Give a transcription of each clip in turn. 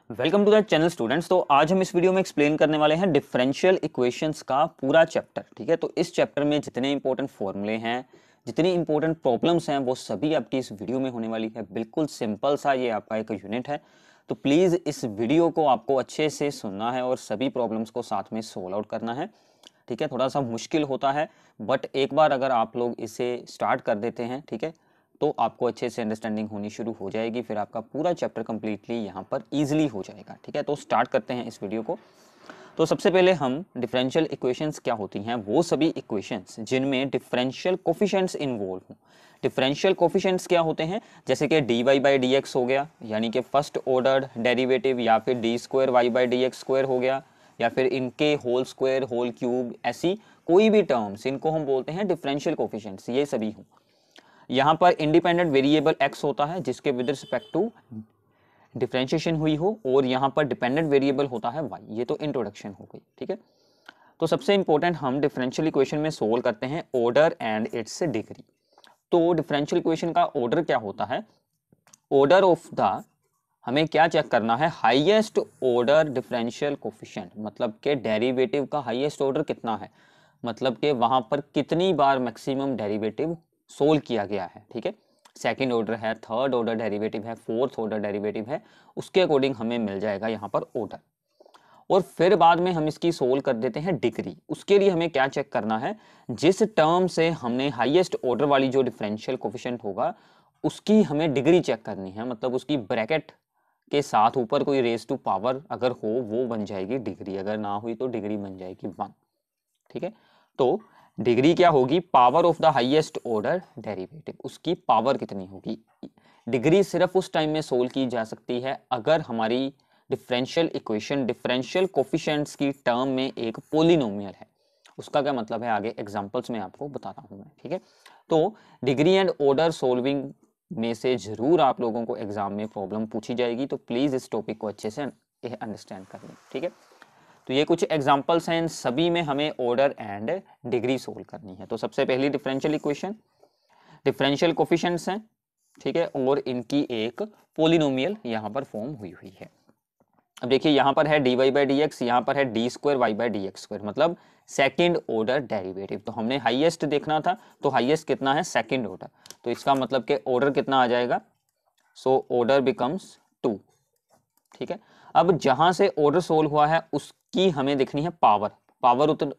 Welcome to the channel students. तो आज हम इस वीडियो में एक्सप्लेन करने वाले हैं डिफरेंशियल इक्वेशंस का पूरा चैप्टर। ठीक है, तो इस चैप्टर में जितने इंपॉर्टेंट फॉर्मूले हैं, जितनी इंपॉर्टेंट प्रॉब्लम्स हैं, वो सभी आपकी इस वीडियो में होने वाली है। बिल्कुल सिंपल सा ये आपका एक यूनिट है, तो प्लीज़ इस वीडियो को आपको अच्छे से सुनना है और सभी प्रॉब्लम्स को साथ में सोल्व आउट करना है। ठीक है, थोड़ा सा मुश्किल होता है, बट एक बार अगर आप लोग इसे स्टार्ट कर देते हैं, ठीक है, तो आपको अच्छे से अंडरस्टैंडिंग होनी शुरू हो जाएगी। फिर आपका पूरा चैप्टर कंप्लीटली यहाँ पर इजीली हो जाएगा। ठीक है, तो स्टार्ट करते हैं इस वीडियो को। तो सबसे पहले हम डिफरेंशियल इक्वेशंस क्या होती हैं, वो सभी इक्वेशंस जिनमें डिफरेंशियल कोफिशिएंट्स इन्वॉल्व हों। डिफरेंशियल कोफिशिएंट्स क्या होते हैं, जैसे कि D Y by D X हो गया, यानी कि फर्स्ट ऑर्डर डेरिवेटिव, या फिर D square Y by D X square हो गया, या फिर इनके होल स्क्वायर, होल क्यूब, ऐसी कोई भी टर्म्स, इनको हम बोलते हैं डिफरेंशियल कोफिशिएंट्स। ये सभी हों। यहाँ पर इंडिपेंडेंट वेरिएबल x होता है जिसके विद रिस्पेक्ट टू डिफरेंशिएशन हुई हो, और यहाँ पर डिपेंडेंट वेरिएबल होता है y। ये तो इंट्रोडक्शन हो गई। ठीक है, तो सबसे इंपॉर्टेंट हम डिफरेंशियल इक्वेशन में सोल्व करते हैं ऑर्डर एंड इट्स डिग्री। तो डिफरेंशियल इक्वेशन का ऑर्डर क्या होता है, ऑर्डर ऑफ द, हमें क्या चेक करना है, हाईएस्ट ऑर्डर डिफरेंशियल कोफिशिएंट, मतलब के डेरिवेटिव का हाईएस्ट ऑर्डर कितना है, मतलब कि वहां पर कितनी बार मैक्सिमम डेरिवेटिव सोल्व किया गया है। ठीक है, सेकंड ऑर्डर है, थर्ड ऑर्डर डेरिवेटिव है, फोर्थ ऑर्डर डेरिवेटिव है, उसके अकॉर्डिंग हमें मिल जाएगा यहाँ पर ऑर्डर। और फिर बाद में हम इसकी सोल्व कर देते हैं डिग्री। उसके लिए हमें क्या चेक करना है, जिस टर्म से हमने हाईएस्ट ऑर्डर वाली जो डिफरेंशियल कोफिशिएंट होगा उसकी हमें डिग्री चेक करनी है, मतलब उसकी ब्रैकेट के साथ ऊपर कोई रेज टू पावर अगर हो वो बन जाएगी डिग्री, अगर ना हुई तो डिग्री बन जाएगी 1। ठीक है, तो डिग्री क्या होगी, power of the highest order derivative, उसकी पावर कितनी होगी। डिग्री सिर्फ उस टाइम में सोल्व की जा सकती है अगर हमारी डिफरेंशियल इक्वेशन डिफरेंशियल कोफिशिएंट्स की टर्म में एक पोलिनोमियल है। उसका क्या मतलब है आगे एग्जांपल्स में आपको बताता हूं मैं। ठीक है, तो डिग्री एंड ऑर्डर सोल्विंग में से जरूर आप लोगों को एग्जाम में प्रॉब्लम पूछी जाएगी, तो प्लीज इस टॉपिक को अच्छे से अंडरस्टैंड कर लें। ठीक है, तो ये कुछ एग्जांपल्स हैं, इन सभी में हमें ऑर्डर एंड डिग्री सोल्व करनी है। तो सबसे पहली डिफरेंशियल इक्वेशन, डिफरेंशियल कोफिशिएंट्स हैं, ठीक है, और इनकी एक पोलिनोमियल यहाँ पर फॉर्म हुई हुई है। अब देखिए यहाँ पर है D Y by D X, यहाँ पर है D square Y by D X square, मतलब सेकेंड ऑर्डर डेरिवेटिव। तो हमने हाईएस्ट देखना था, तो हाईएस्ट कितना है, सेकेंड ऑर्डर, तो इसका मतलब कि ऑर्डर कितना आ जाएगा, सो ऑर्डर बिकम्स 2। ठीक है, अब जहां से ऑर्डर सोल्व हुआ है उसकी हमें देखनी है पावर। पावर उतर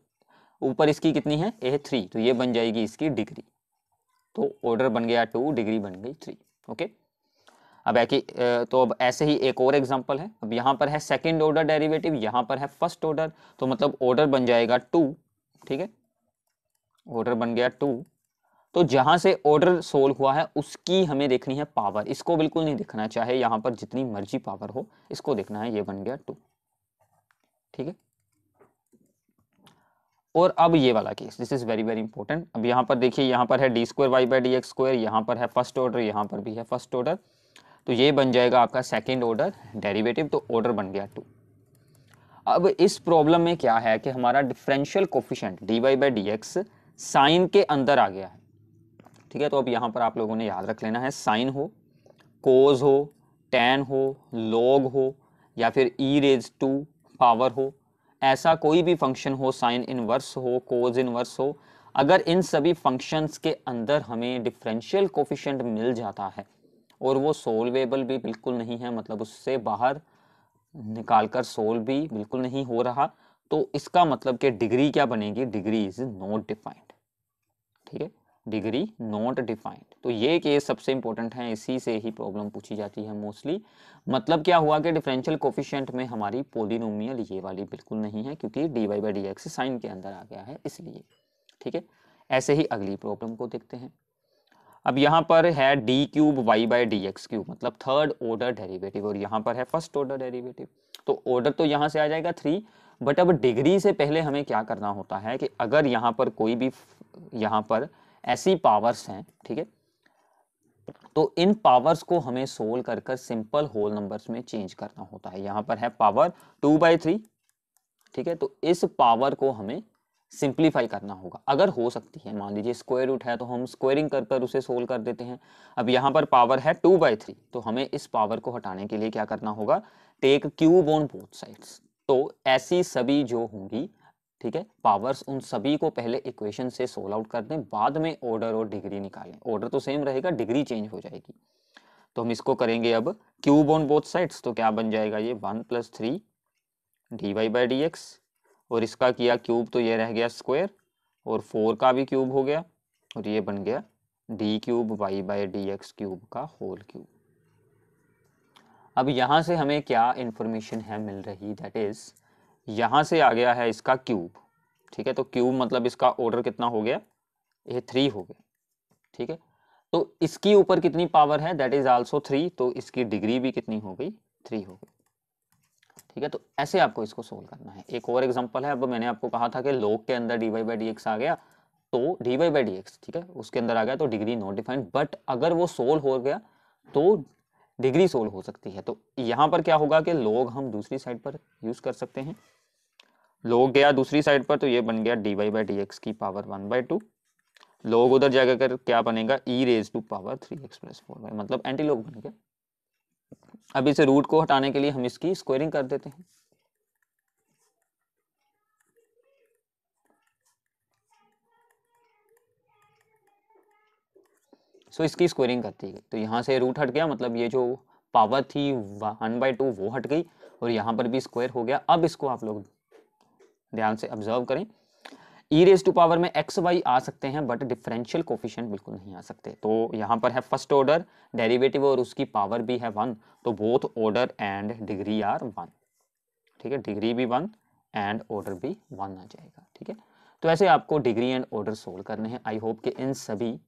ऊपर इसकी कितनी है, ए 3, तो ये बन जाएगी इसकी डिग्री। तो ऑर्डर बन गया 2, डिग्री बन गई 3। ओके, अब तो अब ऐसे ही एक और एग्जांपल है। अब यहाँ पर है सेकंड ऑर्डर डेरिवेटिव, यहाँ पर है फर्स्ट ऑर्डर, तो मतलब ऑर्डर बन जाएगा 2। ठीक है, ऑर्डर बन गया 2। तो जहां से ऑर्डर सोल्व हुआ है उसकी हमें देखनी है पावर। इसको बिल्कुल नहीं दिखना, चाहे यहाँ पर जितनी मर्जी पावर हो, इसको देखना है, ये बन गया 2। ठीक है, और अब ये वाला case, this is very very important. अब यहाँ पर देखिए, यहाँ पर है D square Y by D X square, यहाँ पर है फर्स्ट ऑर्डर, यहाँ पर भी है फर्स्ट ऑर्डर, तो ये बन जाएगा आपका सेकेंड ऑर्डर डेरिवेटिव, तो ऑर्डर बन गया 2। अब इस प्रॉब्लम में क्या है कि हमारा differential coefficient D Y by D X sine के अंदर आ गया है। ठीक है, तो अब यहाँ पर आप लोगों ने याद रख लेना है, साइन हो, कोज हो, टेन हो, लॉग हो, या फिर ई रेज टू पावर हो, ऐसा कोई भी फंक्शन हो, साइन इनवर्स हो, कोज इनवर्स हो, अगर इन सभी फंक्शंस के अंदर हमें डिफरेंशियल कोफिशिएंट मिल जाता है और वो सोल्वेबल भी बिल्कुल नहीं है, मतलब उससे बाहर निकालकर सोल्व भी बिल्कुल नहीं हो रहा, तो इसका मतलब कि डिग्री क्या बनेगी, डिग्री इज नॉट डिफाइंड। ठीक है, डिग्री नॉट डिफाइंड, तो ये केस सबसे इंपॉर्टेंट है, इसी से ही प्रॉब्लम पूछी जाती है मोस्टली। मतलब क्या हुआ कि डिफरेंशियल कोफिशिएंट में हमारी पोलिनोमियल ये वाली बिल्कुल नहीं है, क्योंकि D Y by D X sine के अंदर आ गया है इसलिए। ठीक है, ऐसे ही अगली प्रॉब्लम को देखते हैं। अब यहाँ पर है D cube Y by D X cube, मतलब थर्ड ऑर्डर डेरिवेटिव, और यहाँ पर है फर्स्ट ऑर्डर डेरिवेटिव। तो ऑर्डर तो यहाँ से आ जाएगा 3, बट अब डिग्री से पहले हमें क्या करना होता है कि अगर यहाँ पर कोई भी, यहाँ पर ऐसी पावर्स हैं, ठीक है, तो इन पावर्स को हमें सोल्व कर कर सिंपल होल नंबर्स में चेंज करना होता है। यहाँ पर है पावर 2/3, ठीक है, तो इस पावर को हमें सिंप्लीफाई करना होगा। अगर हो सकती है, मान लीजिए स्क्वायर रूट है तो हम स्क्वायरिंग कर कर उसे सोल्व कर देते हैं। अब यहाँ पर पावर है 2/3, तो हमें इस पावर को हटाने के लिए क्या करना होगा, take cube on both sides. तो ऐसी सभी जो होंगी, ठीक है, पावर्स, उन सभी को पहले इक्वेशन से सोल्व आउट कर दें, बाद में ऑर्डर और डिग्री निकालें। ऑर्डर तो सेम रहेगा, डिग्री चेंज हो जाएगी। तो हम इसको करेंगे अब क्यूब ऑन बोथ साइड्स, तो क्या बन जाएगा ये 1 + 3 dy/dx, और इसका किया क्यूब तो ये रह गया स्क्वायर, और 4 का भी क्यूब हो गया, और ये बन गया d³ y/dx क्यूब का होल क्यूब। अब यहाँ से हमें क्या इंफॉर्मेशन है मिल रही, दैट इज यहाँ से आ गया है इसका क्यूब, ठीक है। तो क्यूब मतलब इसका ऑर्डर कितना हो गया, ये 3 हो गया, ठीक है। तो इसकी ऊपर कितनी पावर है, दैट इज आल्सो 3, तो इसकी डिग्री भी कितनी हो गई, 3 हो गई, ठीक है। तो ऐसे आपको इसको सोल्व करना है। एक और एग्जांपल है, अब मैंने आपको कहा था कि log के अंदर dy/dx आ गया, तो dy/dx, ठीक है, उसके अंदर आ गया तो डिग्री नॉट डिफाइंड, बट अगर वो सोल्व हो गया तो डिग्री सोल्व हो सकती है। तो यहाँ पर क्या होगा कि log हम दूसरी साइड पर यूज कर सकते हैं। log गया दूसरी साइड पर, तो ये बन गया dy/dx की पावर 1/2, log उधर जाकर क्या बनेगा, e⁻³ 3x+4y, मतलब एंटी लॉग बन गया। अब इसे रूट को हटाने के लिए हम इसकी स्क्वायरिंग कर देते हैं। सो इसकी स्क्वायरिंग करती है, तो यहाँ से रूट हट गया, मतलब ये जो पावर थी 1/2 वो हट गई, और यहाँ पर भी स्क्वायर हो गया। अब इसको आप लोग ध्यान से ऑब्जर्व करें, e⁻² में x y आ सकते हैं, बट डिफरेंशियल कोफिशिएंट बिल्कुल नहीं आ सकते। तो यहाँ पर है फर्स्ट ऑर्डर डेरिवेटिव और उसकी पावर भी है 1, तो both order and degree are 1, ठीक है। डिग्री भी 1 एंड ऑर्डर भी 1 आ जाएगा, ठीक है। तो ऐसे आपको डिग्री एंड ऑर्डर सोल्व करने हैं। आई होप कि इन सभी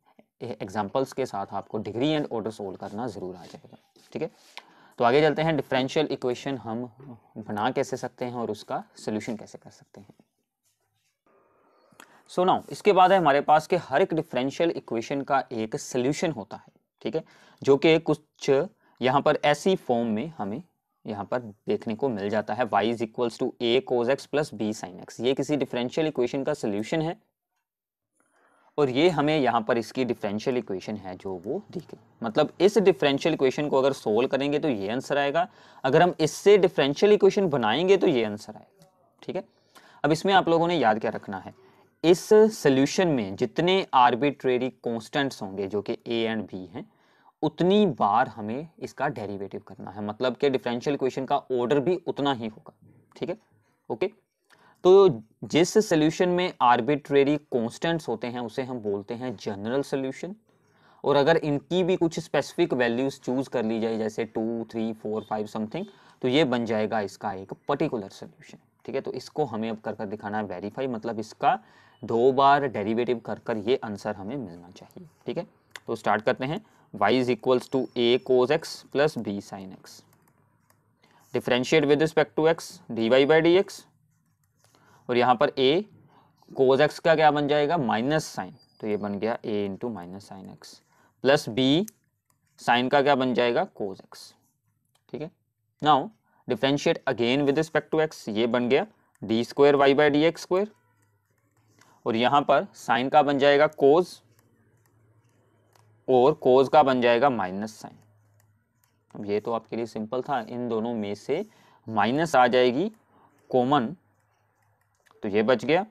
एग्जाम्पल्स के साथ आपको डिग्री एंड ऑर्डर सोल्व करना जरूर आ जाएगा, ठीक है। तो आगे चलते हैं, डिफरेंशियल इक्वेशन हम बना कैसे सकते हैं और उसका सोल्यूशन कैसे कर सकते हैं। सो नाउ इसके बाद है हमारे पास कि हर एक डिफरेंशियल इक्वेशन का एक सोल्यूशन होता है, ठीक है, जो कि कुछ यहाँ पर ऐसी फॉर्म में हमें यहाँ पर देखने को मिल जाता है, y = a cos x + b sin x। ये किसी डिफरेंशियल इक्वेशन का सोल्यूशन है, और ये हमें यहाँ पर इसकी डिफरेंशियल इक्वेशन है जो वो दी गई। मतलब इस डिफरेंशियल इक्वेशन को अगर सोल्व करेंगे तो ये आंसर आएगा, अगर हम इससे डिफरेंशियल इक्वेशन बनाएंगे तो ये आंसर आएगा, ठीक है। अब इसमें आप लोगों ने याद क्या रखना है, इस सोल्यूशन में जितने आर्बिट्रेरी कॉन्स्टेंट्स होंगे जो कि a एंड b हैं, उतनी बार हमें इसका डेरिवेटिव करना है, मतलब कि डिफरेंशियल इक्वेशन का ऑर्डर भी उतना ही होगा, ठीक है, ओके। तो जिस सोल्यूशन में आर्बिट्रेरी कॉन्स्टेंट्स होते हैं उसे हम बोलते हैं जनरल सोल्यूशन, और अगर इनकी भी कुछ स्पेसिफिक वैल्यूज चूज कर ली जाए, जैसे 2 3 4 5 समथिंग, तो ये बन जाएगा इसका एक पर्टिकुलर सोल्यूशन, ठीक है। तो इसको हमें अब कर कर दिखाना है वेरीफाई, मतलब इसका 2 बार डेरिवेटिव कर कर ये आंसर हमें मिलना चाहिए, ठीक है। तो स्टार्ट करते हैं, y = a cos x + b sin x, differentiate with respect to x dy/dx, और यहाँ पर a cos x का क्या बन जाएगा, माइनस साइन, तो ये बन गया a × -sin x, plus b sine का क्या बन जाएगा, cos x, ठीक है। Now differentiate again with respect to x, ये बन गया d² y/dx², और यहाँ पर साइन का बन जाएगा cos, और cos का बन जाएगा माइनस साइन। अब ये तो आपके लिए सिंपल था, इन दोनों में से माइनस आ जाएगी कॉमन, तो ये बच गया।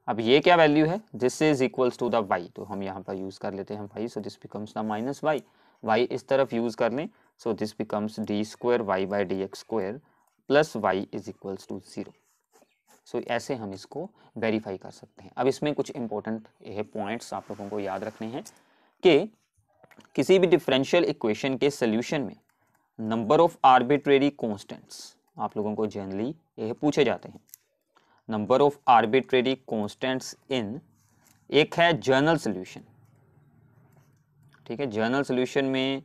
अब ये क्या वैल्यू है, this is equals to the y, तो हम यहाँ पर यूज कर लेते हैं y, so this becomes the -y, y इस तरफ यूज कर लें, so this becomes d² y/dx² plus y is equals to 0। So ऐसे हम इसको वेरीफाई कर सकते हैं। अब इसमें कुछ इंपॉर्टेंट पॉइंट्स आप लोगों को याद रखने हैं कि किसी भी डिफरेंशियल इक्वेशन के सोल्यूशन में नंबर ऑफ आर्बिट्रेरी कॉन्स्टेंट्स आप लोगों को जनरली ये पूछे जाते हैं। नंबर ऑफ आर्बिट्रेरी कॉन्स्टेंट्स इन, एक है जनरल सोल्यूशन, ठीक है, जनरल सोल्यूशन में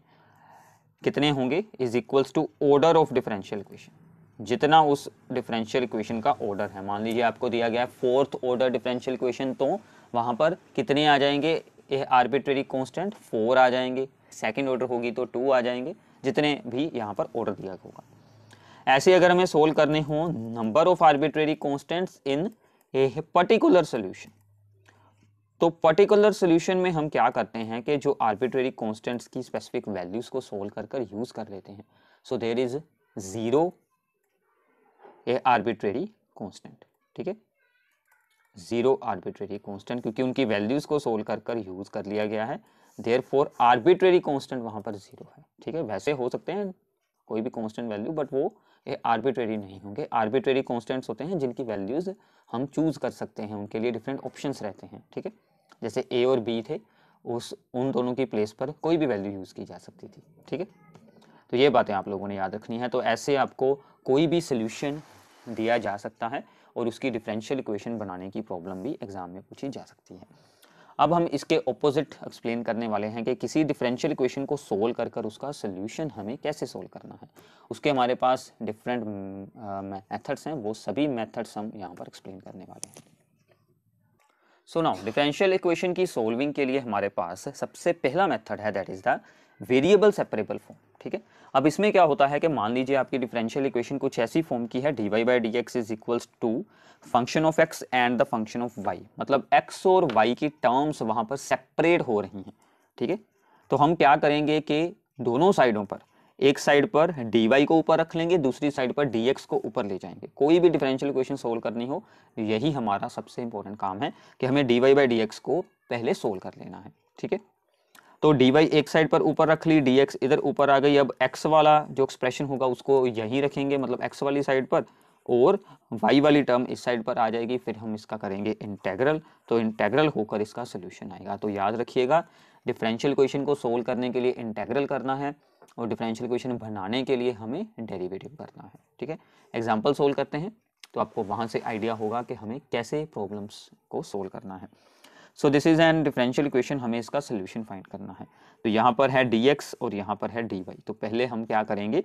कितने होंगे, is equals to order of differential equation, जितना उस डिफरेंशियल इक्वेशन का ऑर्डर है। मान लीजिए आपको दिया गया है 4th ऑर्डर डिफरेंशियल इक्वेशन, तो वहां पर कितने आ जाएंगे आर्बिट्रेरी कांस्टेंट, 4 आ जाएंगे, सेकंड ऑर्डर होगी तो 2 आ जाएंगे, जितने भी यहाँ पर ऑर्डर दिया होगा। ऐसे अगर हमें सोल्व करने हो number of arbitrary constants in a है पर्टिकुलर सोल्यूशन। तो पर्टिकुलर सोल्यूशन में हम क्या करते हैं कि जो आर्बिट्रेरी कांस्टेंट्स की स्पेसिफिक वैल्यूज को सोल्व कर यूज कर लेते हैं। So there is zero a arbitrary constant, ठीक है, जीरो आर्बिट्रेरी कांस्टेंट, क्योंकि उनकी वैल्यूज को सोल्व कर यूज कर लिया गया है, देयरफॉर आर्बिट्रेरी कांस्टेंट वहां पर जीरो है, ठीक है। वैसे हो सकते हैं कोई भी कांस्टेंट वैल्यू, बट वो आर्बिट्रेरी नहीं होंगे। आर्बिट्रेरी कांस्टेंट्स होते हैं जिनकी वैल्यूज हम चूज कर सकते हैं, उनके लिए डिफरेंट ऑप्शंस रहते हैं, ठीक है। जैसे ए और बी थे, उन दोनों की प्लेस पर कोई भी वैल्यू यूज की जा सकती थी, ठीक है। तो ये बातें आप लोगों ने याद रखनी है। तो ऐसे आपको कोई भी सोल्यूशन दिया जा सकता है और उसकी डिफरेंशियल इक्वेशन बनाने की प्रॉब्लम भी एग्जाम में पूछी जा सकती है। अब हम इसके ऑपोजिट एक्सप्लेन करने वाले हैं कि किसी डिफरेंशियल इक्वेशन को सोल्व कर उसका सोल्यूशन हमें कैसे सोल्व करना है। उसके हमारे पास डिफरेंट मेथड्स हैं, वो सभी मेथड्स हम यहाँ पर एक्सप्लेन करने वाले हैं। सो नाउ डिफरेंशियल इक्वेशन की सोल्विंग के लिए हमारे पास सबसे पहला मेथड है, that is the variable separable form, ठीक है। अब इसमें क्या होता है कि मान लीजिए आपकी डिफरेंशियल इक्वेशन कुछ ऐसी फॉर्म की है, dy by dx is equals to function of x and the function of y, मतलब x और y की टर्म्स वहां पर सेपरेट हो रही हैं, ठीक है। तो हम क्या करेंगे कि दोनों साइडों पर, एक साइड पर dy को ऊपर रख लेंगे, दूसरी साइड पर dx को ऊपर ले जाएंगे। कोई भी डिफरेंशियल इक्वेशन सोल्व करनी हो, यही हमारा सबसे इंपॉर्टेंट काम है कि हमें dy by dx को पहले सोल्व कर लेना है, ठीक है। तो dy एक साइड पर ऊपर रख ली, dx इधर ऊपर आ गई। अब x वाला जो एक्सप्रेशन होगा उसको यहीं रखेंगे, मतलब x वाली साइड पर, और y वाली टर्म इस साइड पर आ जाएगी। फिर हम इसका करेंगे इंटेग्रल, तो इंटेग्रल होकर इसका सोल्यूशन आएगा। तो याद रखिएगा, डिफरेंशियल इक्वेशन को सोल्व करने के लिए इंटेग्रल करना है और डिफरेंशियल इक्वेशन बनाने के लिए हमें डेरिवेटिव करना है, ठीक है। एग्जाम्पल सोल्व करते हैं तो आपको वहां से आइडिया होगा कि हमें कैसे प्रॉब्लम्स को सोल्व करना है। So this is an differential equation, हमें इसका सोल्यूशन फाइंड करना है। तो यहाँ पर है dx और यहाँ पर है dy। तो पहले हम क्या करेंगे,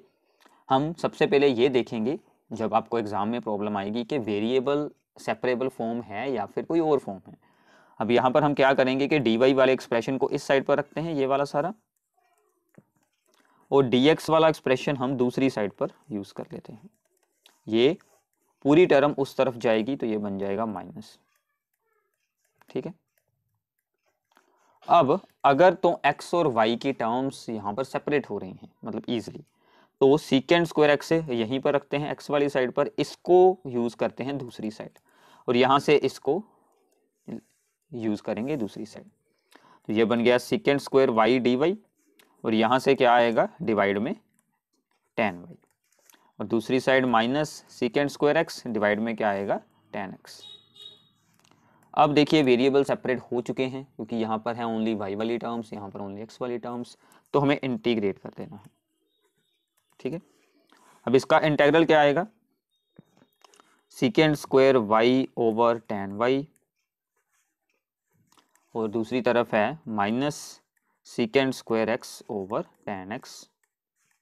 हम सबसे पहले ये देखेंगे जब आपको एग्जाम में प्रॉब्लम आएगी कि वेरिएबल सेपरेबल फॉर्म है या फिर कोई और फॉर्म है। अब यहाँ पर हम क्या करेंगे कि dy वाले एक्सप्रेशन को इस साइड पर रखते हैं, ये वाला सारा, और dx वाला एक्सप्रेशन हम दूसरी साइड पर यूज कर लेते हैं। ये पूरी टर्म उस तरफ जाएगी तो ये बन जाएगा माइनस, ठीक है। अब अगर तो x और y की टर्म्स यहाँ पर सेपरेट हो रही हैं, मतलब इजीली, तो सीकेंड स्क्वायर एक्स से यहीं पर रखते हैं x वाली साइड पर, इसको यूज करते हैं दूसरी साइड, और यहाँ से इसको यूज करेंगे दूसरी साइड। तो ये बन गया सीकेंड स्क्वायर y dy, और यहाँ से क्या आएगा डिवाइड में tan y, और दूसरी side minus secant square x divide में क्या आएगा tan x। अब देखिए वेरिएबल सेपरेट हो चुके हैं, क्योंकि यहाँ पर है ओनली y वाली टर्म्स, यहाँ पर ओनली x वाली टर्म्स, तो हमें इंटीग्रेट कर देना है, ठीक है। अब इसका इंटीग्रल क्या आएगा, secant square y over tan y, और दूसरी तरफ है minus secant square x over tan x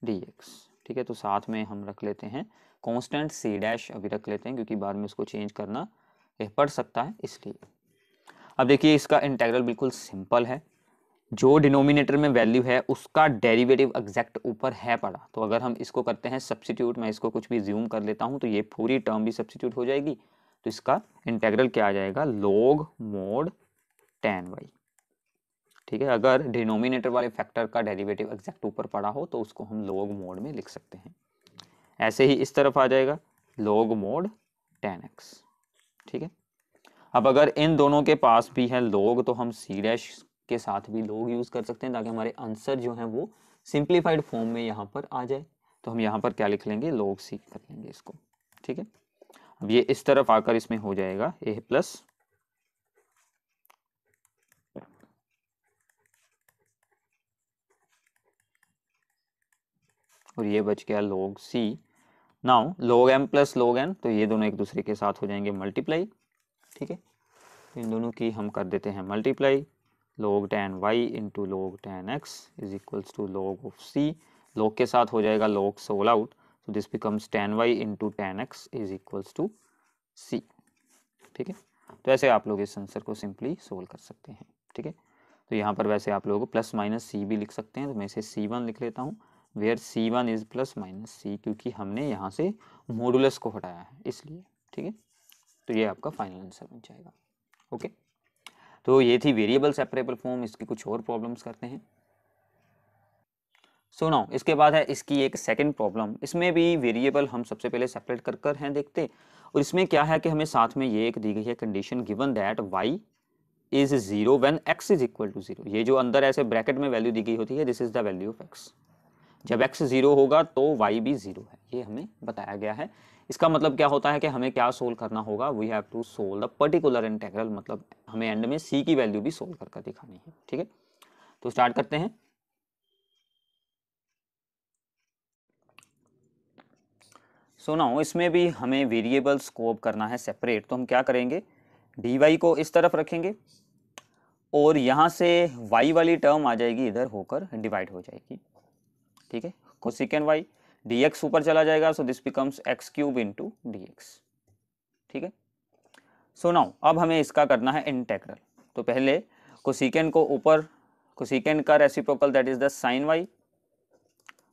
dx, ठीक है। तो साथ में हम रख लेते हैं कांस्टेंट c डैश, अभी रख लेते हैं क्योंकि बाद में इसको चेंज करना पड़ सकता है, इसलिए। अब देखिए इसका इंटीग्रल बिल्कुल सिंपल है, जो डिनोमिनेटर में वैल्यू है उसका डेरिवेटिव एग्जैक्ट ऊपर है पड़ा, तो अगर हम इसको करते हैं सब्स्टिट्यूट, मैं इसको कुछ भी ज्यूम कर लेता हूं तो ये पूरी टर्म भी सब्स्टिट्यूट हो जाएगी। तो इसका इंटीग्रल क्या आ जाएगा, लॉग मोड tan y, ठीक है। अगर डिनोमिनेटर वाले फैक्टर का डेरिवेटिव एग्जैक्ट ऊपर पड़ा हो तो उसको हम लॉग मोड में लिख सकते हैं। ऐसे ही इस तरफ आ जाएगा लॉग मोड tan x, ठीक है। अब अगर इन दोनों के पास भी है log, तो हम c डैश के साथ भी log यूज कर सकते हैं ताकि हमारे आंसर जो है वो सिंप्लीफाइड फॉर्म में यहाँ पर आ जाए। तो हम यहाँ पर क्या लिख लेंगे, log c कर लेंगे इसको, ठीक है। अब ये इस तरफ आकर इसमें हो जाएगा a प्लस और ये बच गया log c। Now log m plus log n, तो ये दोनों एक दूसरे के साथ हो जाएंगे मल्टीप्लाई, ठीक है। इन दोनों की हम कर देते हैं multiply, log tan y into log tan x is equals to log of c, log के साथ हो जाएगा log सोल आउट, तो this becomes tan y into tan x is equals to c, ठीक है। तो ऐसे आप लोग इस आंसर को सिंपली सोल्व कर सकते हैं, ठीक है। तो यहाँ पर वैसे आप लोग प्लस माइनस c भी लिख सकते हैं, तो मैं इसे c1 लिख लेता हूँ, where c1 is plus minus c, क्योंकि हमने यहाँ से मॉडुलस को हटाया है इसलिए, ठीक है। तो ये आपका फाइनल आंसर बन जाएगा। ओके, तो ये थी वेरिएबल सेपरेबल फॉर्म। इसकी कुछ और प्रॉब्लम्स करते हैं। सो नाउ इसके बाद है इसकी एक सेकंड प्रॉब्लम। इसमें भी वेरिएबल हम सबसे पहले सेपरेट कर हैं देखते। और इसमें क्या है कि हमें साथ में ये एक दी गई है condition, given that y is 0 when x is equal to 0। ये जो अंदर ऐसे ब्रैकेट में वैल्यू दी गई होती है, this is the value of x। जब x 0 होगा तो y भी 0 है, ये हमें बताया गया है। इसका मतलब क्या होता है कि हमें क्या सोल्व करना होगा, we have to solve the particular integral, मतलब हमें एंड में c की वैल्यू भी सोल्व करके दिखानी है। ठीक है, तो स्टार्ट करते हैं। सो नाउ इसमें भी हमें वेरिएबल स्कोप करना है सेपरेट। तो हम क्या करेंगे, dy को इस तरफ रखेंगे और यहाँ से y वाली टर्म आ जाएगी, इधर होकर डिवाइड हो जाएगी। ठीक है, कोसेकेंड y, dx ऊपर चला जाएगा, सो this becomes x cube into dx। ठीक है, सो नाउ अब हमें इसका करना है इंटेग्रल। तो पहले कोसेकेंड को ऊपर, कोसेकेंड का reciprocal that is the sine y,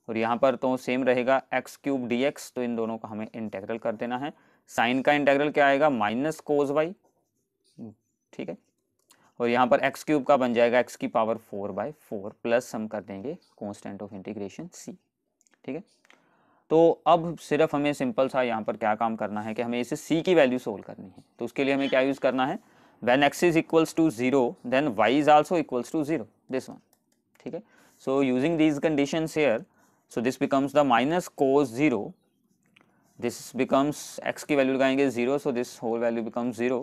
और यहाँ पर तो सेम रहेगा x क्यूब dx। तो इन दोनों का हमें इंटेग्रल कर देना है। साइन का इंटेग्रल क्या आएगा, माइनस कोस y। ठीक है, और यहाँ पर x क्यूब का बन जाएगा x की पावर 4/4 प्लस हम कर देंगे कांस्टेंट ऑफ इंटीग्रेशन c। ठीक है, तो अब सिर्फ हमें सिंपल सा यहाँ पर क्या काम करना है कि हमें इसे c की वैल्यू सोल्व करनी है। तो उसके लिए हमें क्या यूज करना है, when x is equals to 0 then y is also equals to 0, this one. ठीक है, so using these conditions here, so this becomes the minus cos 0, this becomes x की वैल्यू लगाएंगे 0, so this whole value becomes 0,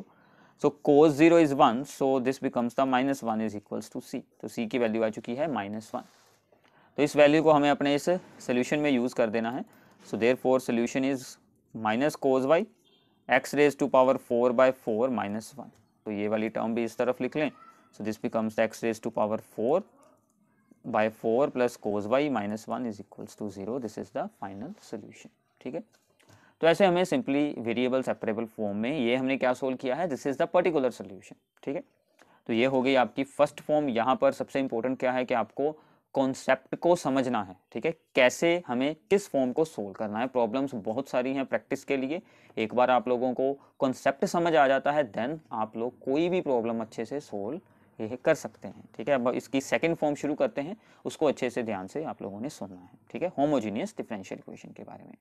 so cos 0 is 1, so this becomes the minus 1 is equals to c। तो c की value आ चुकी है -1। तो इस value को हमें अपने इस सोल्यूशन में यूज कर देना है। so therefore solution is minus cos y x raised to power 4/4 minus 1। तो ये वाली टर्म भी इस तरफ लिख लें, so this becomes x raised to power 4/4 plus cos y minus 1 is equals to 0। This is the final solution. ठीक है, तो ऐसे हमें सिंपली वेरिएबल सेपरेबल फॉर्म में ये हमने क्या सोल्व किया है, this is the particular solution. ठीक है, तो ये हो गई आपकी फर्स्ट फॉर्म। यहाँ पर सबसे इंपॉर्टेंट क्या है कि आपको कॉन्सेप्ट को समझना है। ठीक है, कैसे हमें किस फॉर्म को सोल्व करना है। प्रॉब्लम्स बहुत सारी हैं प्रैक्टिस के लिए, एक बार आप लोगों को कॉन्सेप्ट समझ आ जाता है देन आप लोग कोई भी प्रॉब्लम अच्छे से सोल्व ये कर सकते हैं। ठीक है, अब इसकी सेकंड फॉर्म शुरू करते हैं, उसको अच्छे से ध्यान से आप लोगों ने सुनना है। ठीक है, होमोजीनियस डिफरेंशियल इक्वेशन के बारे में।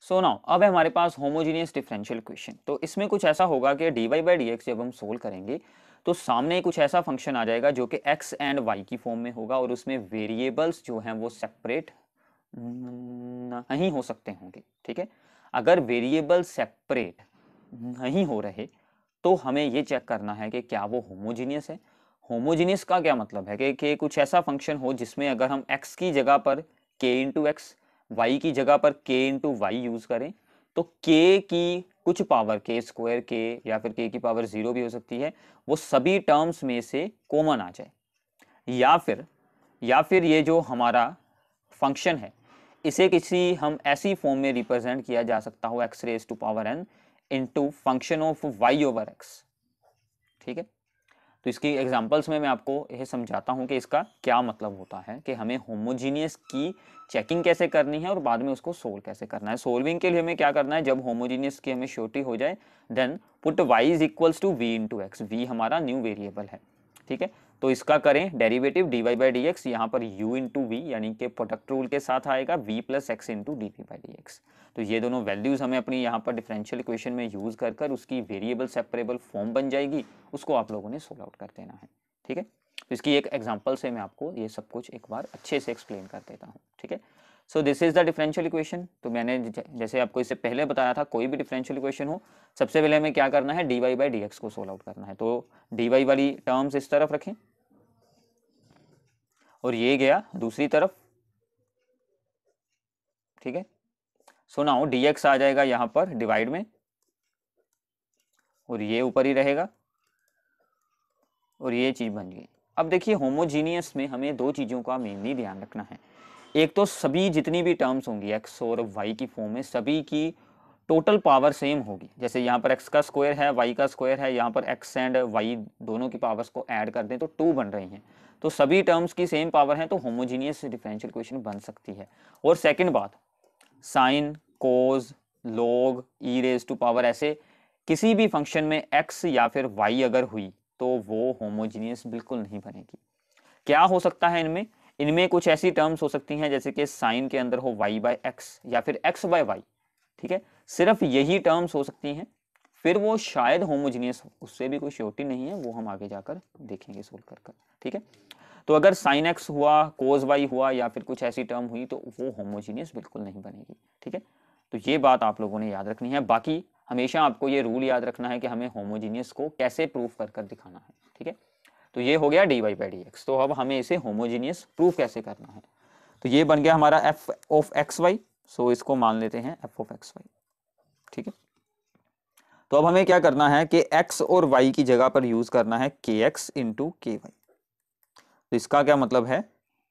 सो नाउ अब है हमारे पास होमोजीनियस डिफरेंशियल इक्वेशन। तो इसमें कुछ ऐसा होगा कि dy/dx जब हम सोल्व करेंगे तो सामने कुछ ऐसा फंक्शन आ जाएगा जो कि x एंड y की फॉर्म में होगा, और उसमें वेरिएबल्स जो हैं वो सेपरेट नहीं हो सकते होंगे। ठीक है, अगर वेरिएबल सेपरेट नहीं हो रहे तो हमें ये चेक करना है कि क्या वो होमोजीनियस है। होमोजीनियस का क्या मतलब है कि कुछ ऐसा फंक्शन हो जिसमें अगर हम x की जगह पर k इंटू एक्स, y की जगह पर k इंटू वाई यूज करें तो k की कुछ पावर k स्क्वायर k या फिर k की पावर 0 भी हो सकती है, वो सभी टर्म्स में से कॉमन आ जाए। या फिर ये जो हमारा फंक्शन है इसे किसी हम ऐसी फॉर्म में रिप्रेजेंट किया जा सकता हो x raise to power n into function of y over x। ठीक है, तो इसकी एग्जांपल्स में मैं आपको यह समझाता हूं कि इसका क्या मतलब होता है कि हमें होमोजीनियस की चेकिंग कैसे करनी है और बाद में उसको सोल्व कैसे करना है। सोल्विंग के लिए हमें क्या करना है, जब होमोजीनियस की हमें श्योरिटी हो जाए then put y is equals to v into X. V हमारा न्यू वेरिएबल है। ठीक है, तो इसका करें डेरिवेटिव dy/dx, यहाँ पर u इंटू वी यानी कि प्रोडक्ट रूल के साथ आएगा v plus x into dv/dx। तो ये दोनों वैल्यूज हमें अपनी यहाँ पर डिफरेंशियल इक्वेशन में यूज कर उसकी वेरिएबल सेपरेबल फॉर्म बन जाएगी, उसको आप लोगों ने सोल्व आउट कर देना है। ठीक है, तो इसकी एक एग्जांपल से मैं आपको ये सब कुछ एक बार अच्छे से एक्सप्लेन कर देता हूँ। ठीक है, so this is the differential equation. तो मैंने जैसे आपको इससे पहले बताया था, कोई भी डिफरेंशियल इक्वेशन हो सबसे पहले हमें क्या करना है, dy/dx को सोल्व आउट करना है। तो dy वाली टर्म्स इस तरफ रखें और ये गया दूसरी तरफ। ठीक है, सो नाउ dx आ जाएगा यहां पर डिवाइड में और ये ऊपर ही रहेगा और ये चीज बन गई। अब देखिए होमोजीनियस में हमें दो चीजों का मेनली ध्यान रखना है। एक तो सभी जितनी भी टर्म्स होंगी x और y की फॉर्म में सभी की टोटल पावर सेम होगी। जैसे यहाँ पर x का स्क्वायर है, y का स्क्वायर है, यहाँ पर x एंड y दोनों की पावर्स को ऐड कर दें तो 2 बन रही हैं। तो सभी टर्म्स की सेम पावर है तो होमोजीनियस डिफरेंशियल इक्वेशन बन सकती है। और सेकंड बात, साइन कोज log e raise to power ऐसे किसी भी फंक्शन में x या फिर y अगर हुई तो वो होमोजीनियस बिल्कुल नहीं बनेगी। क्या हो सकता है इनमें? इनमें कुछ ऐसी टर्म्स हो सकती हैं जैसे कि साइन के अंदर हो y बाय एक्स या फिर x बाय वाई, ठीक है, सिर्फ यही टर्म्स हो सकती हैं, फिर वो शायद होमोजीनियस हो, उससे भी कोई श्योरिटी नहीं है, वो हम आगे जाकर देखेंगे सोल्व कर, ठीक है। तो अगर साइन एक्स हुआ, कोस वाई हुआ या फिर कुछ ऐसी टर्म हुई तो वो होमोजीनियस बिल्कुल नहीं बनेगी, ठीक है। तो ये बात आप लोगों ने याद रखनी है। बाकी हमेशा आपको ये रूल याद रखना है कि हमें होमोजीनियस को कैसे प्रूफ कर दिखाना है, ठीक है। तो ये हो गया D Y by D X. तो अब हमें इसे होमोजीनियस प्रूफ कैसे करना है, तो ये बन गया हमारा एफ ऑफ एक्स वाई। सो इसको मान लेते हैं एफ ऑफ एक्स वाई, ठीक है। तो अब हमें क्या करना है कि x और y की जगह पर यूज करना है kx इंटू के वाई। तो इसका क्या मतलब है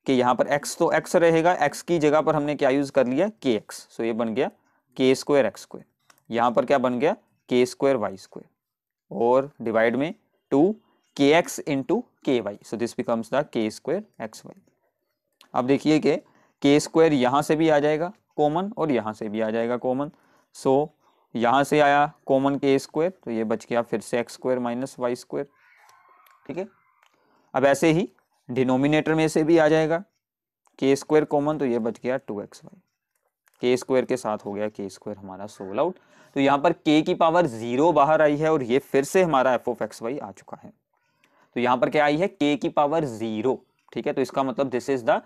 कि यहाँ पर x तो x रहेगा, x की जगह पर हमने क्या यूज कर लिया kx। सो ये बन गया k स्क्वायर एक्स स्क्वायर, यहाँ पर क्या बन गया k स्क्वायर वाई स्क्वायर और डिवाइड में 2 kx into K Y. So this becomes the k square X Y. अब देखिए कि k स्क्वायर यहाँ से भी आ जाएगा कॉमन और यहाँ से भी आ जाएगा कॉमन। सो यहाँ से आया कॉमन k स्क्वायर तो ये बच गया फिर से X square minus Y square, ठीक है। अब ऐसे ही डिनोमिनेटर में से भी आ जाएगा k स्क्वायर कॉमन तो ये बच गया 2xy। k स्क्वायर के साथ हो गया k स्क्वायर हमारा सोल्व आउट। तो यहाँ पर k की पावर 0 बाहर आई है और ये फिर से हमारा f ऑफ एक्स वाई आ चुका है। तो यहाँ पर क्या आई है k की पावर 0, ठीक है। तो इसका मतलब this is the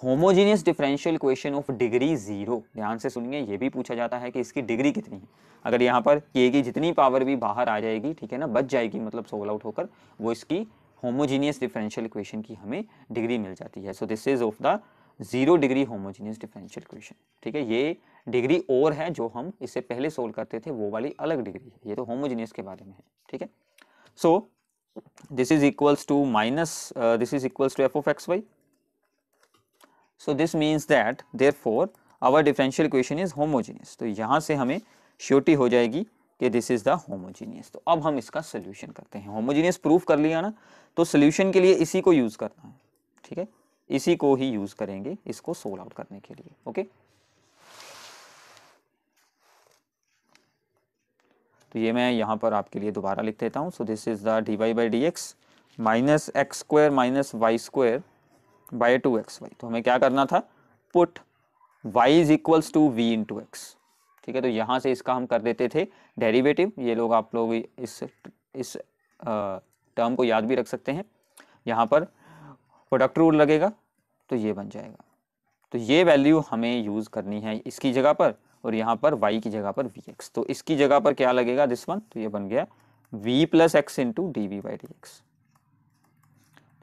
homogeneous differential equation of degree 0। ध्यान से सुनिए, ये भी पूछा जाता है कि इसकी डिग्री कितनी है। अगर यहाँ पर k की जितनी पावर भी बाहर आ जाएगी, ठीक है ना, बच जाएगी मतलब सोल्व आउट होकर, वो इसकी होमोजीनियस डिफरेंशियल इक्वेशन की हमें डिग्री मिल जाती है। So this is of the 0 degree homogeneous differential equation, ठीक है। ये डिग्री और है जो हम इससे पहले सोल्व करते थे, वो वाली अलग डिग्री है, ये तो होमोजीनियस के बारे में है, ठीक है। So this is equals to minus this is equals to F of X Y. So this means that therefore our differential equation is homogeneous। तो यहाँ से हमें श्योरिटी हो जाएगी कि this is the homogeneous। तो अब हम इसका सोल्यूशन करते हैं। होमोजीनियस प्रूफ कर लिया ना, तो सोल्यूशन के लिए इसी को यूज करना है, ठीक है, इसी को ही यूज करेंगे इसको सोल्व आउट करने के लिए, ओके। तो ये मैं यहाँ पर आपके लिए दोबारा लिख देता हूँ। So this is the D Y by D X minus X square minus Y square by 2xy। तो हमें क्या करना था, put y is equals to v into X, ठीक है। तो यहाँ से इसका हम कर देते थे डेरिवेटिव। ये लोग आप लोग इस टर्म को याद भी रख सकते हैं। यहाँ पर प्रोडक्ट रूल लगेगा तो ये बन जाएगा। तो ये वैल्यू हमें यूज करनी है इसकी जगह पर और यहाँ पर y की जगह पर vx। तो इसकी जगह पर क्या लगेगा दिस वन, तो ये बन गया v plus x into D V by D X.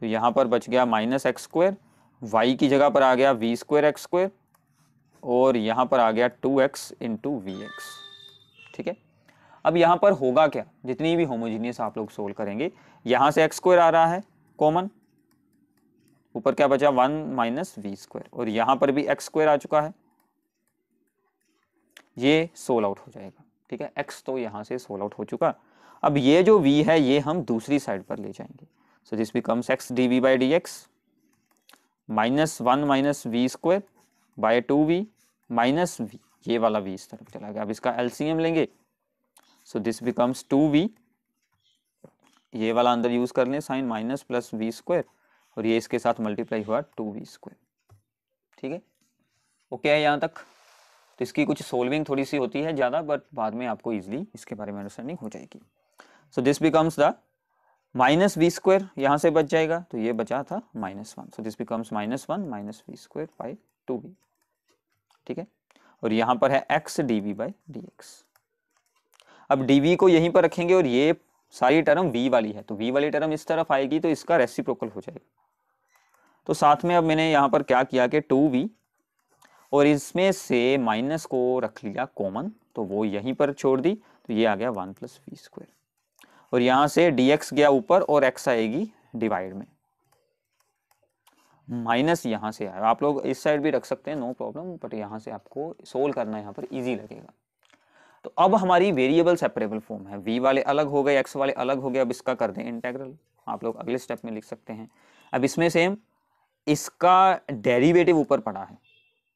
तो यहाँ पर बच गया माइनस एक्स स्क्वायर, वाई की जगह पर आ गया वी स्क्वायर एक्स स्क्वायर और यहाँ पर आ गया 2x इंटू वी एक्स, ठीक है। अब यहाँ पर होगा क्या, जितनी भी होमोजीनियस आप लोग सोल्व करेंगे, यहाँ से एक्स स्क्वायर आ रहा है कॉमन, ऊपर क्या बचा 1 माइनस वी स्क्वायर और यहाँ पर भी एक्स स्क्वायर आ चुका है, ये सोल्व आउट हो जाएगा, ठीक है। एक्स तो यहाँ से सोल्व आउट हो चुका। अब ये जो v है ये हम दूसरी साइड पर ले जाएंगे। So this becomes x dv by dx minus 1 minus v square by 2v minus v, ये वाला v इस तरफ चला गया। अब इसका LCM लेंगे, so this becomes 2v, ये वाला अंदर यूज कर लें sine minus plus v square और ये इसके साथ मल्टीप्लाई हुआ 2v स्क्वायर, ठीक है। ओके है यहाँ तक। तो इसकी कुछ सोल्विंग थोड़ी सी होती है ज़्यादा, बट बाद में आपको इजीली इसके बारे में अंडरस्टैंडिंग हो जाएगी। So this becomes the minus v square, यहाँ से बच जाएगा तो ये बचा था -1। So this becomes -1 minus v square by 2v, ठीक है। और यहाँ पर है x dv बाई dx। अब dv को यहीं पर रखेंगे और ये सारी टर्म v वाली है, तो v वाली टर्म इस तरफ आएगी तो इसका रेसिप्रोकल हो जाएगा। तो साथ में अब मैंने यहाँ पर क्या किया कि 2v और इसमें से माइनस को रख लिया कॉमन, तो वो यहीं पर छोड़ दी, तो ये आ गया 1 प्लस वी स्क्वायर और यहाँ से dx गया ऊपर और x आएगी डिवाइड में, माइनस यहाँ से आया। आप लोग इस साइड भी रख सकते हैं, नो प्रॉब्लम, बट यहाँ से आपको सोल्व करना यहाँ पर इजी लगेगा। तो अब हमारी वेरिएबल सेपरेबल फॉर्म है, v वाले अलग हो गए, x वाले अलग हो गए। अब इसका कर दें इंटेग्रल, आप लोग अगले स्टेप में लिख सकते हैं। अब इसमें सेम इसका डेरिवेटिव ऊपर पड़ा है,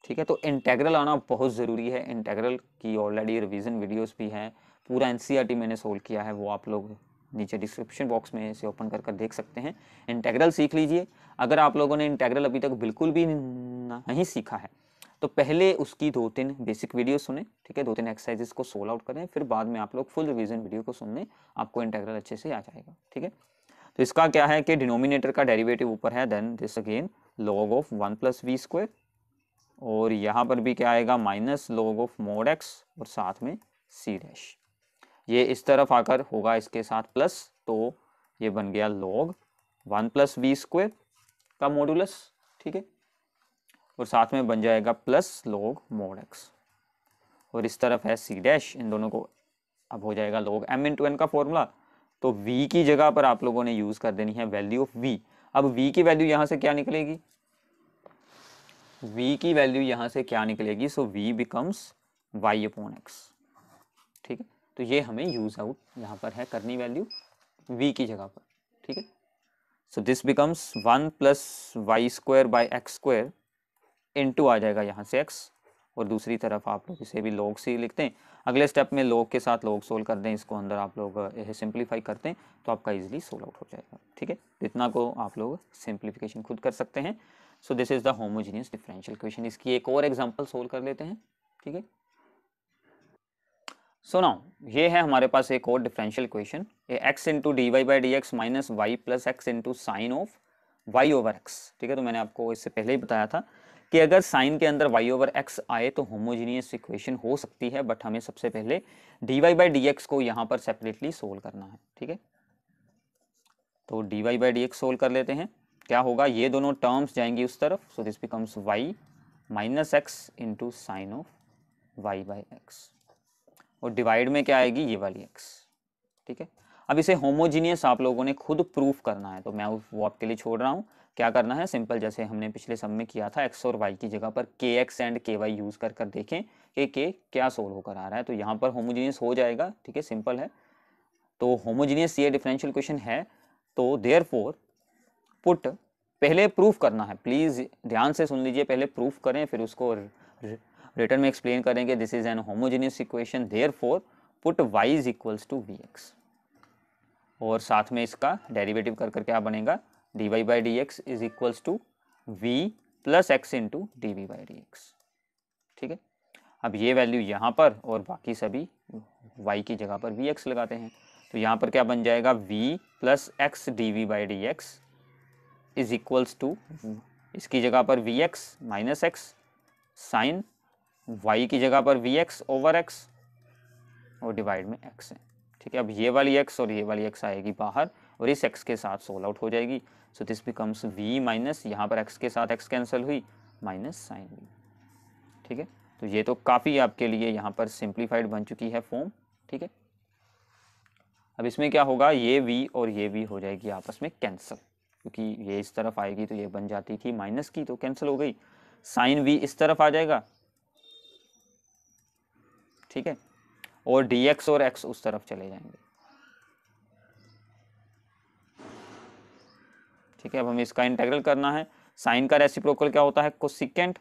ठीक है। तो इंटेग्रल आना बहुत ज़रूरी है। इंटेग्रल की ऑलरेडी रिवीजन वीडियोस भी हैं, पूरा एनसीईआरटी मैंने सोल्व किया है, वो आप लोग नीचे डिस्क्रिप्शन बॉक्स में इसे ओपन कर देख सकते हैं। इंटेग्रल सीख लीजिए। अगर आप लोगों ने इंटेग्रल अभी तक बिल्कुल भी नहीं सीखा है तो पहले उसकी 2-3 बेसिक वीडियो सुने, ठीक है, 2-3 एक्सरसाइजेस को सोल्व आउट करें, फिर बाद में आप लोग फुल रिवीजन वीडियो को सुनने, आपको इंटेग्रल अच्छे से आ जाएगा। ठीक है। तो इसका क्या है कि डिनोमिनेटर का डेरिवेटिव ऊपर है, then this again log of 1 + v², और यहाँ पर भी क्या आएगा minus log of mod x और साथ में c डैश। ये इस तरफ आकर होगा इसके साथ प्लस, तो ये बन गया log 1 + v² का मॉडुलस, ठीक है, और साथ में बन जाएगा प्लस log mod x, और इस तरफ है c डैश। इन दोनों को अब हो जाएगा log m × n का फॉर्मूला। तो v की जगह पर आप लोगों ने यूज कर देनी है वैल्यू ऑफ v। अब v की वैल्यू यहाँ से क्या निकलेगी, v की वैल्यू यहाँ से क्या निकलेगी, सो v बिकम्स y/x। ठीक है। तो ये हमें यूज आउट यहाँ पर है करनी वैल्यू v की जगह पर। ठीक है। So this becomes 1 + y² / x² into आ जाएगा यहाँ से x, और दूसरी तरफ आप लोग इसे भी log c लिखते हैं। अगले स्टेप में log के साथ log सोल्व कर दें, इसको अंदर आप लोग यह सिंप्लीफाई करते हैं तो आपका इजीली सोल्व आउट हो जाएगा। ठीक है। इतना को आप लोग सिंप्लीफिकेशन खुद कर सकते हैं। So this is the homogeneous differential equation. इसकी एक और एग्जांपल सोल्व कर लेते हैं। ठीक है। सो नाउ ये है हमारे पास एक और differential equation, x × dy/dx minus y + x × sine of y/x। ठीक है। तो मैंने आपको इससे पहले ही बताया था कि अगर साइन के अंदर y/x आए तो होमोजीनियस इक्वेशन हो सकती है, बट हमें सबसे पहले dy/dx को यहाँ पर सेपरेटली सोल्व करना है। ठीक है। तो dy/dx सोल्व कर लेते हैं। क्या होगा, ये दोनों टर्म्स जाएंगी उस तरफ, so this becomes y - x × sine of y/x, और डिवाइड में क्या आएगी, ये वाली x। ठीक है। अब इसे होमोजीनियस आप लोगों ने खुद प्रूफ करना है, तो मैं वो आपके लिए छोड़ रहा हूँ। क्या करना है, सिंपल जैसे हमने पिछले सब में किया था, x और y की जगह पर kx एंड ky यूज कर देखें कि k क्या सोल्व होकर आ रहा है, तो यहाँ पर होमोजीनियस हो जाएगा। ठीक है, सिंपल है। तो होमोजीनियस ये डिफरेंशियल इक्वेशन है, तो देयरफॉर पुट, पहले प्रूफ करना है, प्लीज ध्यान से सुन लीजिए, पहले प्रूफ करें फिर उसको रिटर्न में एक्सप्लेन करेंगे। This is an homogeneous equation, therefore put y = vx, और साथ में इसका डेरिवेटिव कर क्या बनेगा, dy/dx = v + x × dv/dx। ठीक है। अब ये वैल्यू यहाँ पर और बाकी सभी y की जगह पर vx लगाते हैं, तो यहाँ पर क्या बन जाएगा, v + x dv/dx = इसकी जगह पर vx - x साइन y की जगह पर vx/x और डिवाइड में x है। ठीक है। अब ये वाली x और ये वाली x आएगी बाहर और इस x के साथ सोल्व आउट हो जाएगी। So this becomes v minus, यहाँ पर x के साथ x कैंसिल हुई, माइनस साइन v। ठीक है। तो ये तो काफ़ी आपके लिए यहाँ पर सिंप्लीफाइड बन चुकी है फॉर्म। ठीक है। अब इसमें क्या होगा, ये v और ये v हो जाएगी आपस में कैंसिल, क्योंकि ये इस तरफ आएगी तो ये बन जाती थी माइनस की, तो कैंसिल हो गई। साइन v इस तरफ आ जाएगा, ठीक है, और dx और x उस तरफ चले जाएंगे। ठीक है। अब हमें इसका इंटीग्रल करना है। साइन का रेसिप्रोकल क्या होता है, कोसेकेंट।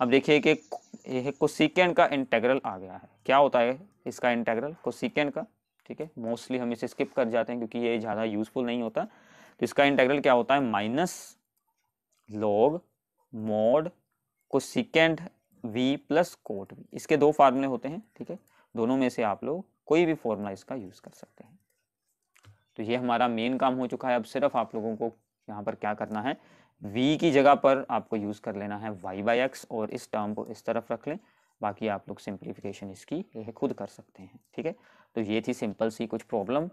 अब देखिए कि यह कोसेकेंट का इंटीग्रल आ गया है। क्या होता है इसका इंटीग्रल, कोसेकेंट का। ठीक है। मोस्टली हम इसे स्किप कर जाते हैं क्योंकि ये ज़्यादा यूजफुल नहीं होता। तो इसका इंटीग्रल क्या होता है, minus log mod cosecant v + cot v। इसके दो फार्मूले होते हैं। ठीक है। दोनों में से आप लोग कोई भी फॉर्मूला इसका यूज कर सकते हैं। तो ये हमारा मेन काम हो चुका है। अब सिर्फ आप लोगों को यहाँ पर क्या करना है, v की जगह पर आपको यूज कर लेना है y/x और इस टर्म को इस तरफ रख लें। बाकी आप लोग सिंप्लीफिकेशन इसकी यह खुद कर सकते हैं। ठीक है। तो ये थी सिंपल सी कुछ प्रॉब्लम।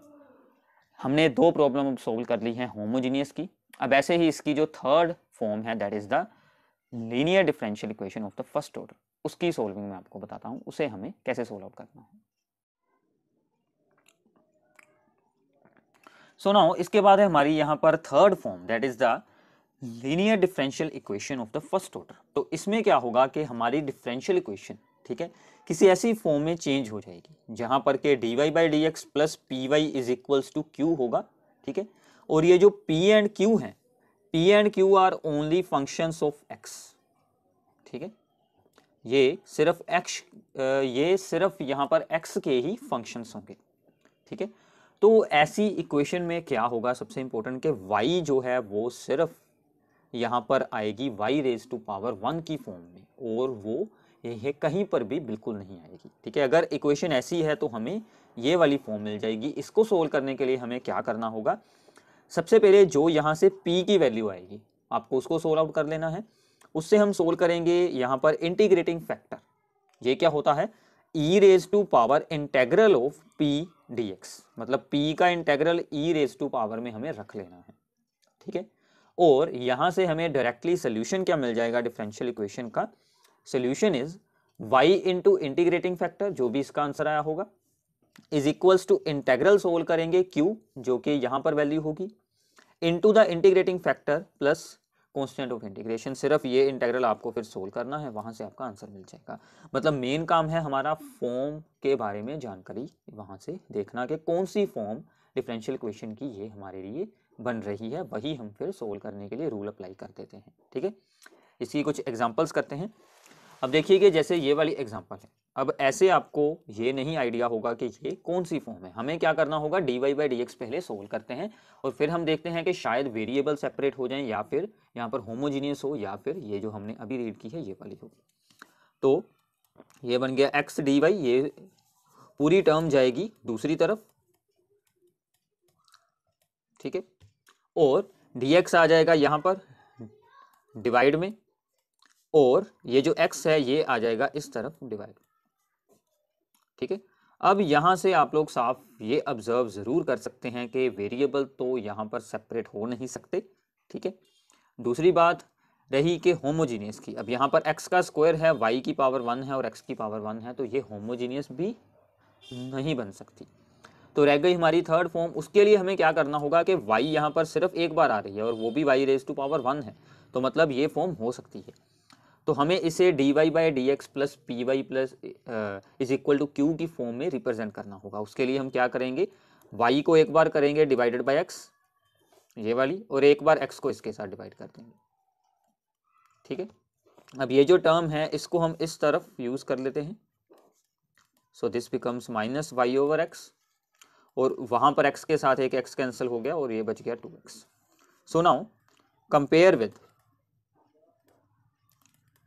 हमने दो प्रॉब्लम सोल्व कर ली है होमोजीनियस की। अब ऐसे ही इसकी जो थर्ड फॉर्म है, that is the linear differential equation of the first order, उसकी सोल्विंग मैं आपको बताता हूँ, उसे हमें कैसे सोल्व आउट करना है। सो नाउ इसके बाद है हमारी यहाँ पर third form, that is the linear differential equation of the first order. तो इसमें क्या होगा कि हमारी डिफरेंशियल इक्वेशन, ठीक है, किसी ऐसी फॉर्म में चेंज हो जाएगी जहां पर के dy/dx + py = q होगा। ठीक है। और ये जो p एंड q है, p and q are only functions of x। ठीक है। ये सिर्फ यहाँ पर x के ही फंक्शंस होंगे, ठीक है। तो ऐसी इक्वेशन में क्या होगा, सबसे इंपॉर्टेंट कि y जो है वो सिर्फ यहाँ पर आएगी y रेज टू पावर 1 की फॉर्म में, और वो ये कहीं पर भी बिल्कुल नहीं आएगी, ठीक है। अगर इक्वेशन ऐसी है तो हमें ये वाली फॉर्म मिल जाएगी। इसको सोल्व करने के लिए हमें क्या करना होगा, सबसे पहले जो यहाँ से p की वैल्यू आएगी आपको उसको सोल्व आउट कर लेना है। उससे हम सोल्व करेंगे यहाँ पर इंटीग्रेटिंग फैक्टर। ये क्या होता है, e raise to power integral of p dx, मतलब p का integral e raise to power में हमें रख लेना है, ठीक है। और यहां से हमें डायरेक्टली सोल्यूशन क्या मिल जाएगा डिफरेंशियल इक्वेशन का, solution is y into integrating factor, जो भी इसका आंसर आया होगा, is equals to integral solve करेंगे q, जो कि यहां पर वैल्यू होगी, into the integrating factor plus constant of integration. सिर्फ ये इंटीग्रल आपको फिर सोल्व करना है, वहां से आपका आंसर मिल जाएगा। मतलब मेन काम है हमारा फॉर्म के बारे में जानकारी वहां से देखना कि कौन सी फॉर्म डिफरेंशियल इक्वेशन की ये हमारे लिए बन रही है, वही हम फिर सोल्व करने के लिए रूल अप्लाई कर देते हैं, ठीक है। इसकी कुछ एग्जांपल्स करते हैं। अब देखिए कि जैसे ये वाली एग्जांपल है, अब ऐसे आपको ये नहीं आइडिया होगा कि ये कौन सी फॉर्म है। हमें क्या करना होगा, dy बाई डी एक्स पहले सोल्व करते हैं, और फिर हम देखते हैं कि शायद वेरिएबल सेपरेट हो जाएं, या फिर यहाँ पर होमोजीनियस हो, या फिर ये जो हमने अभी रीड की है ये वाली हो। तो ये बन गया x dy, ये पूरी टर्म जाएगी दूसरी तरफ, ठीक है, और dx आ जाएगा यहाँ पर डिवाइड में, और ये जो x है ये आ जाएगा इस तरफ डिवाइड, ठीक है। अब यहां से आप लोग साफ ये ऑब्जर्व जरूर कर सकते हैं कि वेरिएबल तो यहां पर सेपरेट हो नहीं सकते, ठीक है। दूसरी बात रही कि होमोजीनियस की, अब यहां पर x का स्क्वायर है, y की पावर 1 है और x की पावर 1 है, तो ये होमोजीनियस भी नहीं बन सकती। तो रह गई हमारी थर्ड फॉर्म। उसके लिए हमें क्या करना होगा कि y यहाँ पर सिर्फ एक बार आ रही है और वो भी y रेज टू पावर 1 है, तो मतलब ये फॉर्म हो सकती है। तो हमें इसे dy by D x plus p y plus is equal to q की फॉर्म में रिप्रेजेंट करना होगा। उसके लिए हम क्या करेंगे, y को एक बार करेंगे डिवाइडेड बाई x, ये वाली, और एक बार x को इसके साथ डिवाइड कर देंगे, ठीक है। अब ये जो टर्म है इसको हम इस तरफ यूज कर लेते हैं, so this becomes minus y over x, और वहां पर x के साथ एक x कैंसिल हो गया और ये बच गया 2x। So now compare with,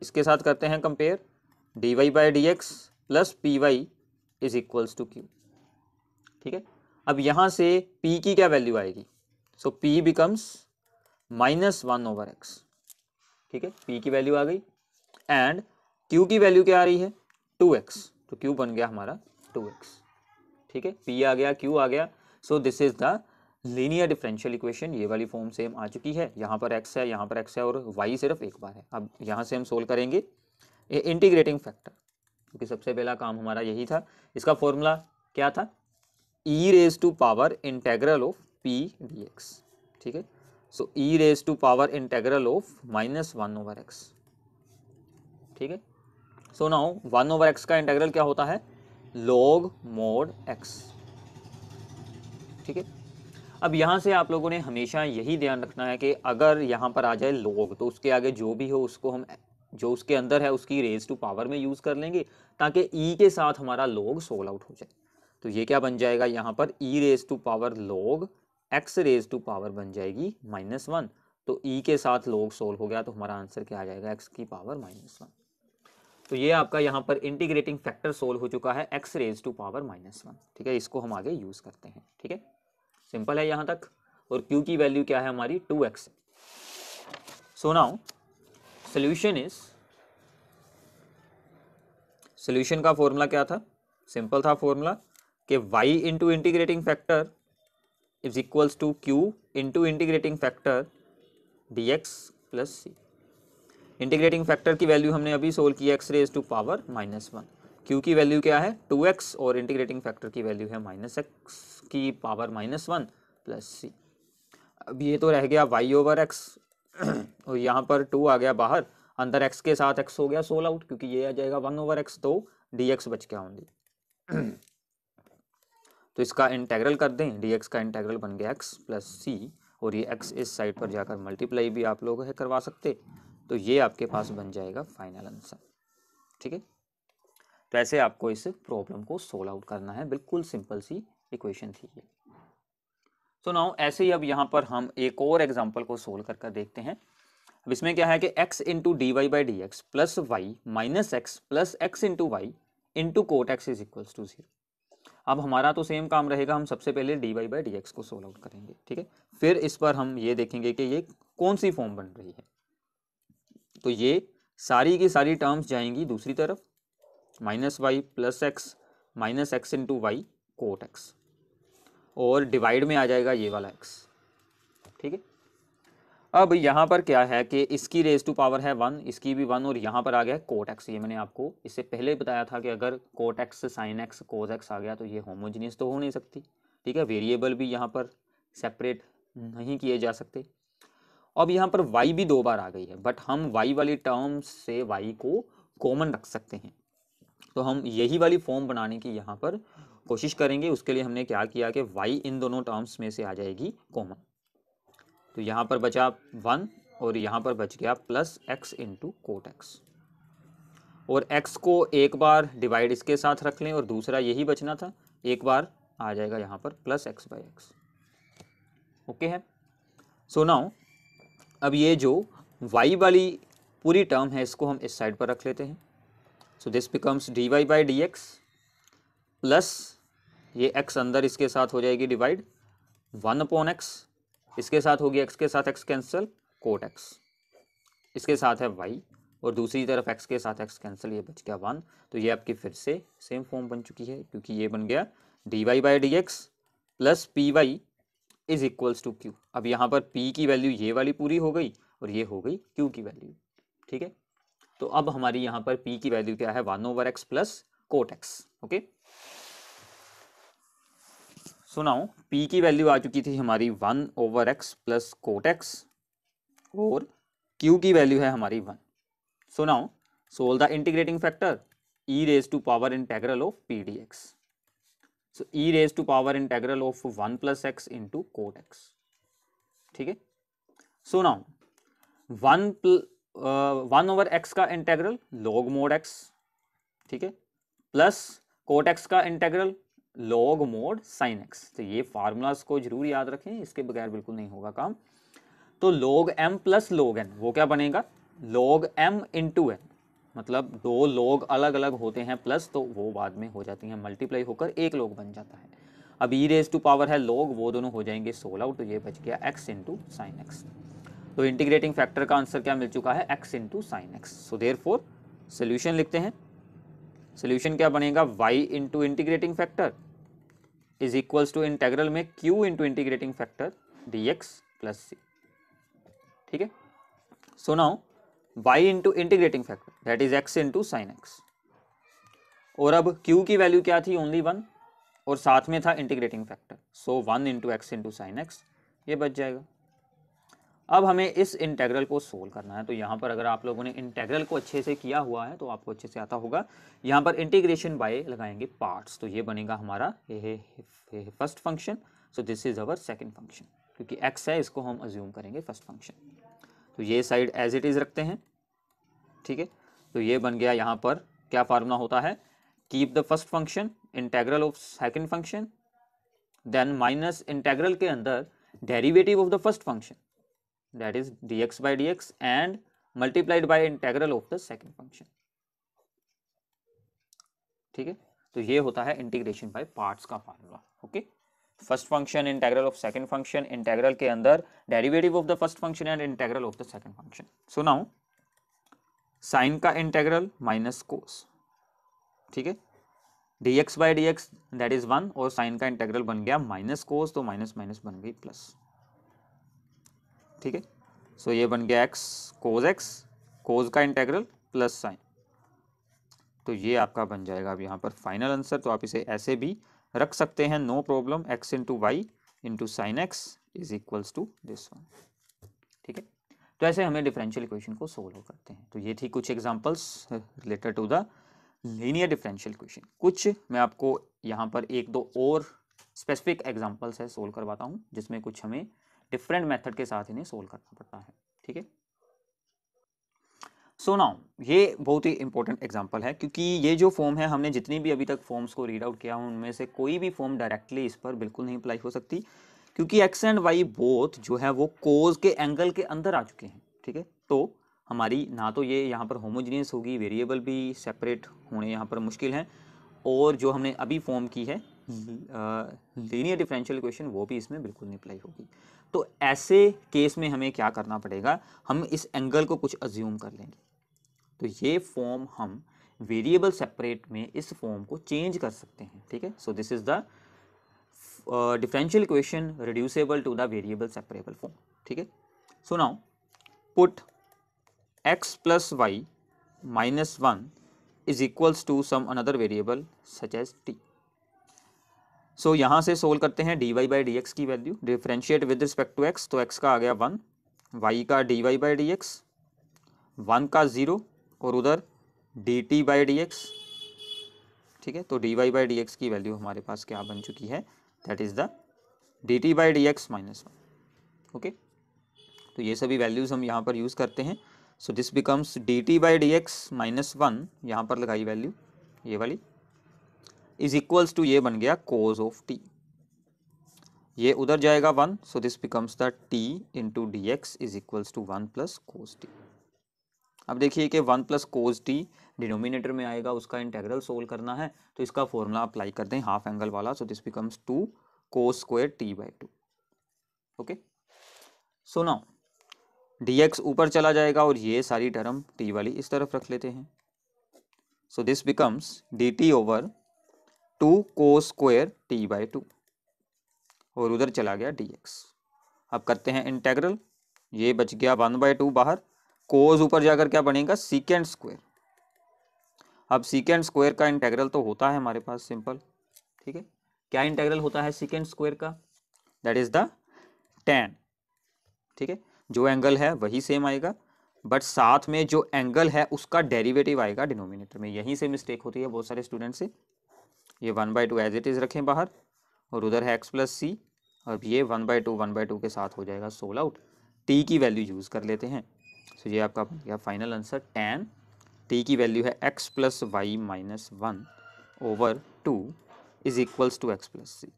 इसके साथ करते हैं compare, dy by D x plus p y is equals to q, ठीक है। अब यहां से p की क्या वैल्यू आएगी, सो p becomes minus 1 over x, ठीक है, p की वैल्यू आ गई, एंड q की वैल्यू क्या आ रही है 2x, तो q बन गया हमारा 2x, ठीक है। p आ गया, q आ गया, सो this is the linear differential equation. ये वाली फॉर्म सेम आ चुकी है, यहाँ पर x है, यहाँ पर x है, और y सिर्फ एक बार है। अब यहाँ से हम सोल्व करेंगे ये इंटीग्रेटिंग फैक्टर, क्योंकि सबसे पहला काम हमारा यही था। इसका फॉर्मूला क्या था, e raise to power integral of p dx, ठीक है। So e raise to power integral of minus 1 over x, ठीक है। सो नाउ 1 ओवर एक्स का इंटेग्रल क्या होता है, log mod x, ठीक है। अब यहां से आप लोगों ने हमेशा यही ध्यान रखना है कि अगर यहां पर आ जाए log, तो उसके आगे जो भी हो उसको हम जो उसके अंदर है उसकी रेज टू पावर में यूज कर लेंगे, ताकि e के साथ हमारा log सोल्व आउट हो जाए। तो ये क्या बन जाएगा, यहाँ पर e raise to power log x raise to power बन जाएगी -1, तो e के साथ log सोल्व हो गया, तो हमारा आंसर क्या आ जाएगा, x की पावर -1। तो ये आपका यहाँ पर इंटीग्रेटिंग फैक्टर सोल्व हो चुका है, x रेज टू पावर -1, ठीक है। इसको हम आगे यूज करते हैं, ठीक है, सिंपल है यहाँ तक। और q की वैल्यू क्या है हमारी 2x। So now solution is, solution का फॉर्मूला क्या था, सिंपल था फॉर्मूला कि y into integrating factor is equals to q into integrating factor dx plus c। Integrating factor की वैल्यू हमने अभी सोल्व की, x raise to power -1, q की वैल्यू क्या है 2x, और इंटीग्रेटिंग फैक्टर की वैल्यू है -x की पावर -1 प्लस c। अब ये तो रह गया y ओवर x, और यहाँ पर 2 आ गया बाहर, अंदर x के साथ x हो गया सोल्व आउट, क्योंकि ये आ जाएगा 1 ओवर x, तो dx बच गया ओनली। तो इसका इंटेग्रल कर दें, dx का इंटेग्रल बन गया x प्लस c, और ये x इस साइड पर जाकर मल्टीप्लाई भी आप लोग है करवा सकते, तो ये आपके पास बन जाएगा फाइनल आंसर, ठीक है। तो ऐसे आपको इस प्रॉब्लम को सोल्व आउट करना है, बिल्कुल सिंपल सी इक्वेशन थी ये। सो नाउ ऐसे ही अब यहाँ पर हम एक और एग्जांपल को सोल्व कर देखते हैं। अब इसमें क्या है कि x into d Y by D x plus y minus x plus x into y into cot x is equals to 0। अब हमारा तो सेम काम रहेगा, हम सबसे पहले d Y by D x को सोल्व आउट करेंगे, ठीक है। फिर इस पर हम ये देखेंगे कि ये कौन सी फॉर्म बन रही है। तो ये सारी की सारी टर्म्स जाएंगी दूसरी तरफ, minus y plus x into y cot x, और डिवाइड में आ जाएगा ये वाला x, ठीक है। अब यहाँ पर क्या है कि इसकी रेज टू पावर है 1, इसकी भी 1, और यहाँ पर आ गया कोट एक्स। ये मैंने आपको इससे पहले बताया था कि अगर cot x sine x cos x आ गया तो ये होमोजीनियस तो हो नहीं सकती, ठीक है। वेरिएबल भी यहाँ पर सेपरेट नहीं किए जा सकते। अब यहाँ पर y भी 2 बार आ गई है, बट हम y वाली टर्म से y को कॉमन रख सकते हैं, तो हम यही वाली फॉर्म बनाने की यहाँ पर कोशिश करेंगे। उसके लिए हमने क्या किया कि y इन दोनों टर्म्स में से आ जाएगी कॉमन, तो यहाँ पर बचा 1 और यहाँ पर बच गया plus x into cot x, और x को एक बार डिवाइड इसके साथ रख लें और दूसरा यही बचना था, एक बार आ जाएगा यहाँ पर plus x by x, okay है। सो नाउ अब ये जो y वाली पूरी टर्म है इसको हम इस साइड पर रख लेते हैं। So this becomes d Y by D x plus ये x अंदर इसके साथ हो जाएगी डिवाइड 1 अपॉन एक्स, इसके साथ होगी x के साथ x कैंसिल कोट x, इसके साथ है y, और दूसरी तरफ x के साथ x कैंसिल, ये बच गया 1। तो ये आपकी फिर से सेम फॉर्म बन चुकी है, क्योंकि ये बन गया D Y by D x plus p y is equals to q. अब यहाँ पर p की वैल्यू ये वाली पूरी हो गई और ये हो गई q की वैल्यू, ठीक है। तो अब हमारी यहाँ पर p की वैल्यू क्या है 1 over x plus cot x, okay. So now p की वैल्यू आ चुकी थी हमारी 1 over x plus cot x, और q की वैल्यू है हमारी 1। So now solve the integrating factor e raise to power integral of p dx। So e raise to power integral of 1 plus x into cot x, ठीक है। So now 1 over x का integral log mode x, ठीक है, plus cot x का integral log mod sine x. तो ये formulas को जरूर याद रखें, इसके बगैर बिल्कुल नहीं होगा काम। तो log m plus log n वो क्या बनेगा log m इंटू n, मतलब दो log अलग अलग होते हैं प्लस, तो वो बाद में हो जाती हैं मल्टीप्लाई होकर एक log बन जाता है। अब e रेज टू पावर है log, वो दोनों हो जाएंगे सोल्व आउट, तो ये बच गया x इंटू साइन एक्स। तो इंटीग्रेटिंग फैक्टर का आंसर क्या मिल चुका है x into sine x. So therefore solution लिखते हैं। सोल्यूशन क्या बनेगा y into integrating factor is equals to integral में q into integrating factor dx plus c, ठीक है। So now y into integrating factor that is x into sine x, और अब q की वैल्यू क्या थी ओनली 1, और साथ में था इंटीग्रेटिंग फैक्टर, सो 1 into x into sine x, ये बच जाएगा। अब हमें इस इंटेग्रल को सोल्व करना है। तो यहाँ पर अगर आप लोगों ने इंटेग्रल को अच्छे से किया हुआ है तो आपको अच्छे से आता होगा। यहाँ पर इंटीग्रेशन बाय लगाएंगे पार्ट्स, तो ये बनेगा हमारा first function. So this is our second function, क्योंकि x है इसको हम अज्यूम करेंगे फर्स्ट फंक्शन। तो ये साइड एज इट इज रखते हैं, ठीक है। तो ये बन गया, यहाँ पर क्या फार्मूला होता है, keep the first function integral of second function then minus integral के अंदर derivative of the first function that is dx by dx and multiplied by integral of the second function, ठीक है। तो ये होता है इंटीग्रेशन बाय पार्ट्स का formula, okay. First function integral of second function, integral के अंदर derivative of the first function and integral of the second function. So now sine का इंटेग्रल माइनस कोस, ठीक है, dx by dx that is 1, और sign का integral बन गया minus cos, तो माइनस माइनस बन गई प्लस, ठीक है। सो ये बन गया x कोस x, कोस का इंटेग्रल प्लस साइन, तो ये आपका बन जाएगा अब यहाँ पर फाइनल आंसर। तो आप इसे ऐसे भी रख सकते हैं, no problem, x into y into sine x is equals to this one, ठीक है। तो ऐसे हमें डिफरेंशियल इक्वेशन को सोल्व करते हैं। तो ये थी कुछ examples related to the linear differential equation. कुछ मैं आपको यहाँ पर एक दो और स्पेसिफिक एग्जांपल्स है सोल्व करवाता हूँ, जिसमें कुछ हमें डिफरेंट मेथड के साथ इन्हें सोल्व करना पड़ता है, ठीक है। सो नाउ ये बहुत ही इंपॉर्टेंट एग्जांपल है, क्योंकि ये जो फॉर्म है, हमने जितनी भी अभी तक फॉर्म्स को रीड आउट किया उनमें से कोई भी फॉर्म डायरेक्टली इस पर बिल्कुल नहीं अप्लाई हो सकती, क्योंकि एक्स एंड वाई बोथ जो है वो कोज के एंगल के अंदर आ चुके हैं। ठीक है, तो हमारी ना तो ये यहाँ पर होमोजीनियस होगी, वेरिएबल भी सेपरेट होने यहाँ पर मुश्किल है, और जो हमने अभी फॉर्म की है लीनियर डिफरेंशियल इक्वेशन वो भी इसमें बिल्कुल नहीं अप्लाई होगी। तो ऐसे केस में हमें क्या करना पड़ेगा, हम इस एंगल को कुछ अज्यूम कर लेंगे। तो ये फॉर्म हम वेरिएबल सेपरेट में इस फॉर्म को चेंज कर सकते हैं। ठीक है, so this is the differential equation reducible to the variable separable form. ठीक है, so now put x plus y minus 1 is equals to some another variable such as t. So यहाँ से सोल्व करते हैं dy बाई डी एक्स की value, differentiate with respect to x, तो x का आ गया 1, y का dy बाई डी एक्स 1 का 0, और उधर dt बाई डी एक्स। ठीक है, तो dy बाई डी एक्स की वैल्यू हमारे पास क्या बन चुकी है, that is the dt by D X minus 1। Okay, तो ये सभी वैल्यूज हम यहाँ पर यूज़ करते हैं। So this becomes dt by D X minus 1, यहाँ पर लगाई वैल्यू ये वाली, इज इक्वल्स टू ये बन गया कोज ऑफ t, ये उधर जाएगा 1, so this becomes the t into d x is equals to 1 plus cos t. अब देखिए कि 1 प्लस कोज टी डिनोमिनेटर में आएगा, उसका इंटेग्रल सोल्व करना है, तो इसका फॉर्मूला अप्लाई कर दें हाफ एंगल वाला, सो this becomes 2 cos square T by 2। Okay, so now dx ऊपर चला जाएगा और ये सारी टर्म t वाली इस तरफ रख लेते हैं, so this becomes dt over 2 cos square T by 2, और उधर चला गया dx। अब करते हैं इंटेग्रल, ये बच गया 1/2 बाहर, कोस ऊपर जाकर क्या बनेगा सीकेंड स्क्वायर। अब सीकेंड स्क्वायर का इंटेग्रल तो होता है हमारे पास सिंपल। ठीक है, क्या इंटेग्रल होता है सीकेंड स्क्वायर का, दैट इज द tan। ठीक है, जो एंगल है वही सेम आएगा, बट साथ में जो एंगल है उसका डेरिवेटिव आएगा डिनोमिनेटर में। यहीं से मिस्टेक होती है बहुत सारे स्टूडेंट से। ये 1/2 एज इट इज रखें बाहर, और उधर है x प्लस सी, अब ये 1/2 के साथ हो जाएगा सोल आउट, t की वैल्यू यूज कर लेते हैं। सो ये आपका बन गया फाइनल आंसर, tan t की वैल्यू है x plus y minus 1 over 2 is equals to x plus C.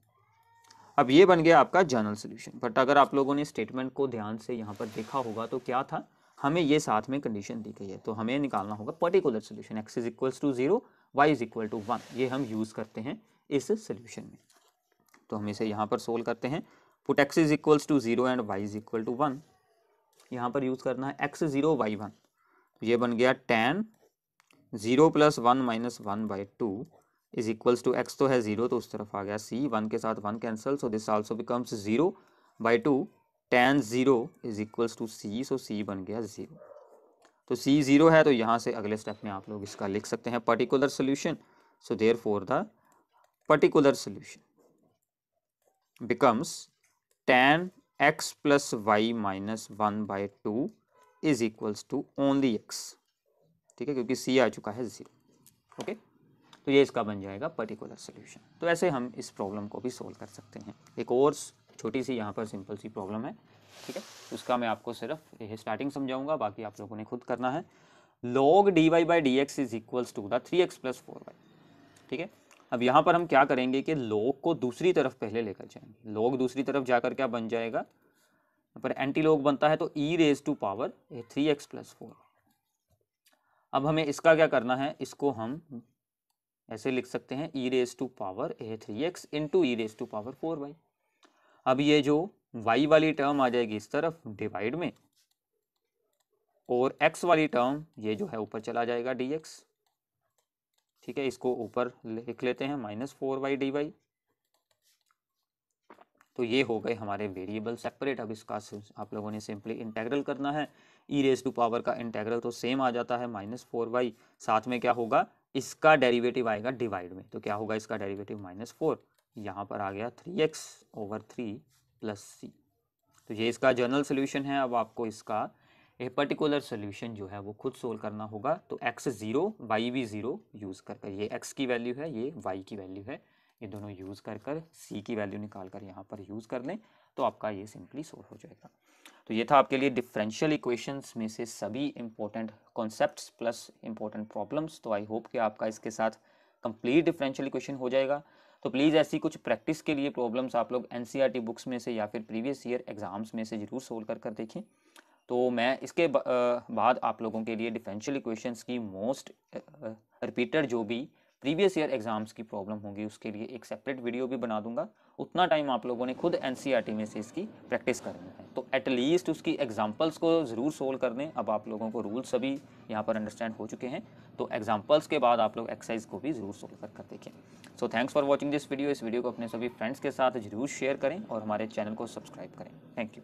अब ये बन गया आपका जनरल सोल्यूशन, बट अगर आप लोगों ने स्टेटमेंट को ध्यान से यहाँ पर देखा होगा तो क्या था, हमें ये साथ में कंडीशन दी गई है, तो हमें निकालना होगा particular solution, x is equals to 0, y is equal to 1, ये हम यूज़ करते हैं इस सोल्यूशन में। तो हम इसे यहाँ पर सोल्व करते हैं, put x is equals to 0 and y is equal to 1, यहाँ पर यूज़ करना है x 0 y 1, तो ये बन गया tan 0 plus 1 minus 1/2 is equals to x तो है 0, तो उस तरफ आ गया c, 1 के साथ 1 cancel, so this also becomes 0/2 tan 0 is equals to c, सो c बन गया 0। तो c 0 है, तो यहाँ से अगले स्टेप में आप लोग इसका लिख सकते हैं particular solution. So therefore the particular solution becomes tan x plus y minus 1/2 is equals to only x। ठीक है, क्योंकि c आ चुका है 0। ओके, तो ये इसका बन जाएगा पर्टिकुलर सोल्यूशन। तो ऐसे हम इस प्रॉब्लम को भी सोल्व कर सकते हैं। एक और छोटी सी यहाँ पर सिंपल सी प्रॉब्लम है, ठीक है, उसका मैं आपको सिर्फ ये स्टार्टिंग समझाऊंगा, बाकी आप लोगों ने खुद करना है। log dy by D x is equals to the 3x plus 4y। ठीक है, अब यहाँ पर हम क्या करेंगे कि log को दूसरी तरफ पहले लेकर जाएंगे। log दूसरी तरफ जाकर क्या बन जाएगा, यहाँ पर एंटी log बनता है, तो e raise to power 3x plus 4। अब हमें इसका क्या करना है, इसको हम ऐसे लिख सकते हैं e raise to power 3x into e raise to power 4y। अब ये जो y वाली टर्म आ जाएगी इस तरफ डिवाइड में, और x वाली टर्म ये जो है ऊपर चला जाएगा dx। ठीक है, इसको ऊपर लिख लेते हैं -4y dy। तो ये हो गए हमारे वेरिएबल सेपरेट। अब इसका आप लोगों ने सिंपली इंटेग्रल करना है। ई रेज टू पावर का इंटेग्रल तो सेम आ जाता है -4y, साथ में क्या होगा, इसका डेरिवेटिव आएगा डिवाइड में, तो क्या होगा इसका डेरिवेटिव -4, यहाँ पर आ गया 3x ओवर 3 प्लस सी। तो ये इसका जनरल सोल्यूशन है। अब आपको इसका एक पर्टिकुलर सोल्यूशन जो है वो खुद सोल्व करना होगा। तो x 0 y भी 0 यूज़ कर ये x की वैल्यू है, ये y की वैल्यू है, ये दोनों यूज़ कर c की वैल्यू निकाल कर यहाँ पर यूज़ कर लें। तो आपका ये सिंपली सोल्व हो जाएगा। तो ये था आपके लिए डिफरेंशियल इक्वेशंस में से सभी important concepts plus important problems. तो आई होप कि आपका इसके साथ कंप्लीट डिफरेंशियल इक्वेशन हो जाएगा। तो प्लीज़ ऐसी कुछ प्रैक्टिस के लिए प्रॉब्लम्स आप लोग एनसीईआरटी बुक्स में से या फिर प्रीवियस ईयर एग्जाम्स में से ज़रूर सोल्व कर देखें। तो मैं इसके बाद आप लोगों के लिए डिफरेंशियल इक्वेशंस की मोस्ट रिपीटेड जो भी प्रीवियस ईयर एग्जाम्स की प्रॉब्लम होंगी उसके लिए एक सेपरेट वीडियो भी बना दूंगा। उतना टाइम आप लोगों ने खुद एनसीईआरटी में से इसकी प्रैक्टिस करनी है। तो एटलीस्ट उसकी एग्जांपल्स को ज़रूर सोल्व कर दें। अब आप लोगों को रूल्स सभी यहाँ पर अंडरस्टैंड हो चुके हैं, तो एग्जांपल्स के बाद आप लोग एक्सरसाइज को भी ज़रूर सोल्व कर देखें। So thanks for watching this video. इस वीडियो को अपने सभी फ्रेंड्स के साथ जरूर शेयर करें और हमारे चैनल को सब्सक्राइब करें। Thank you.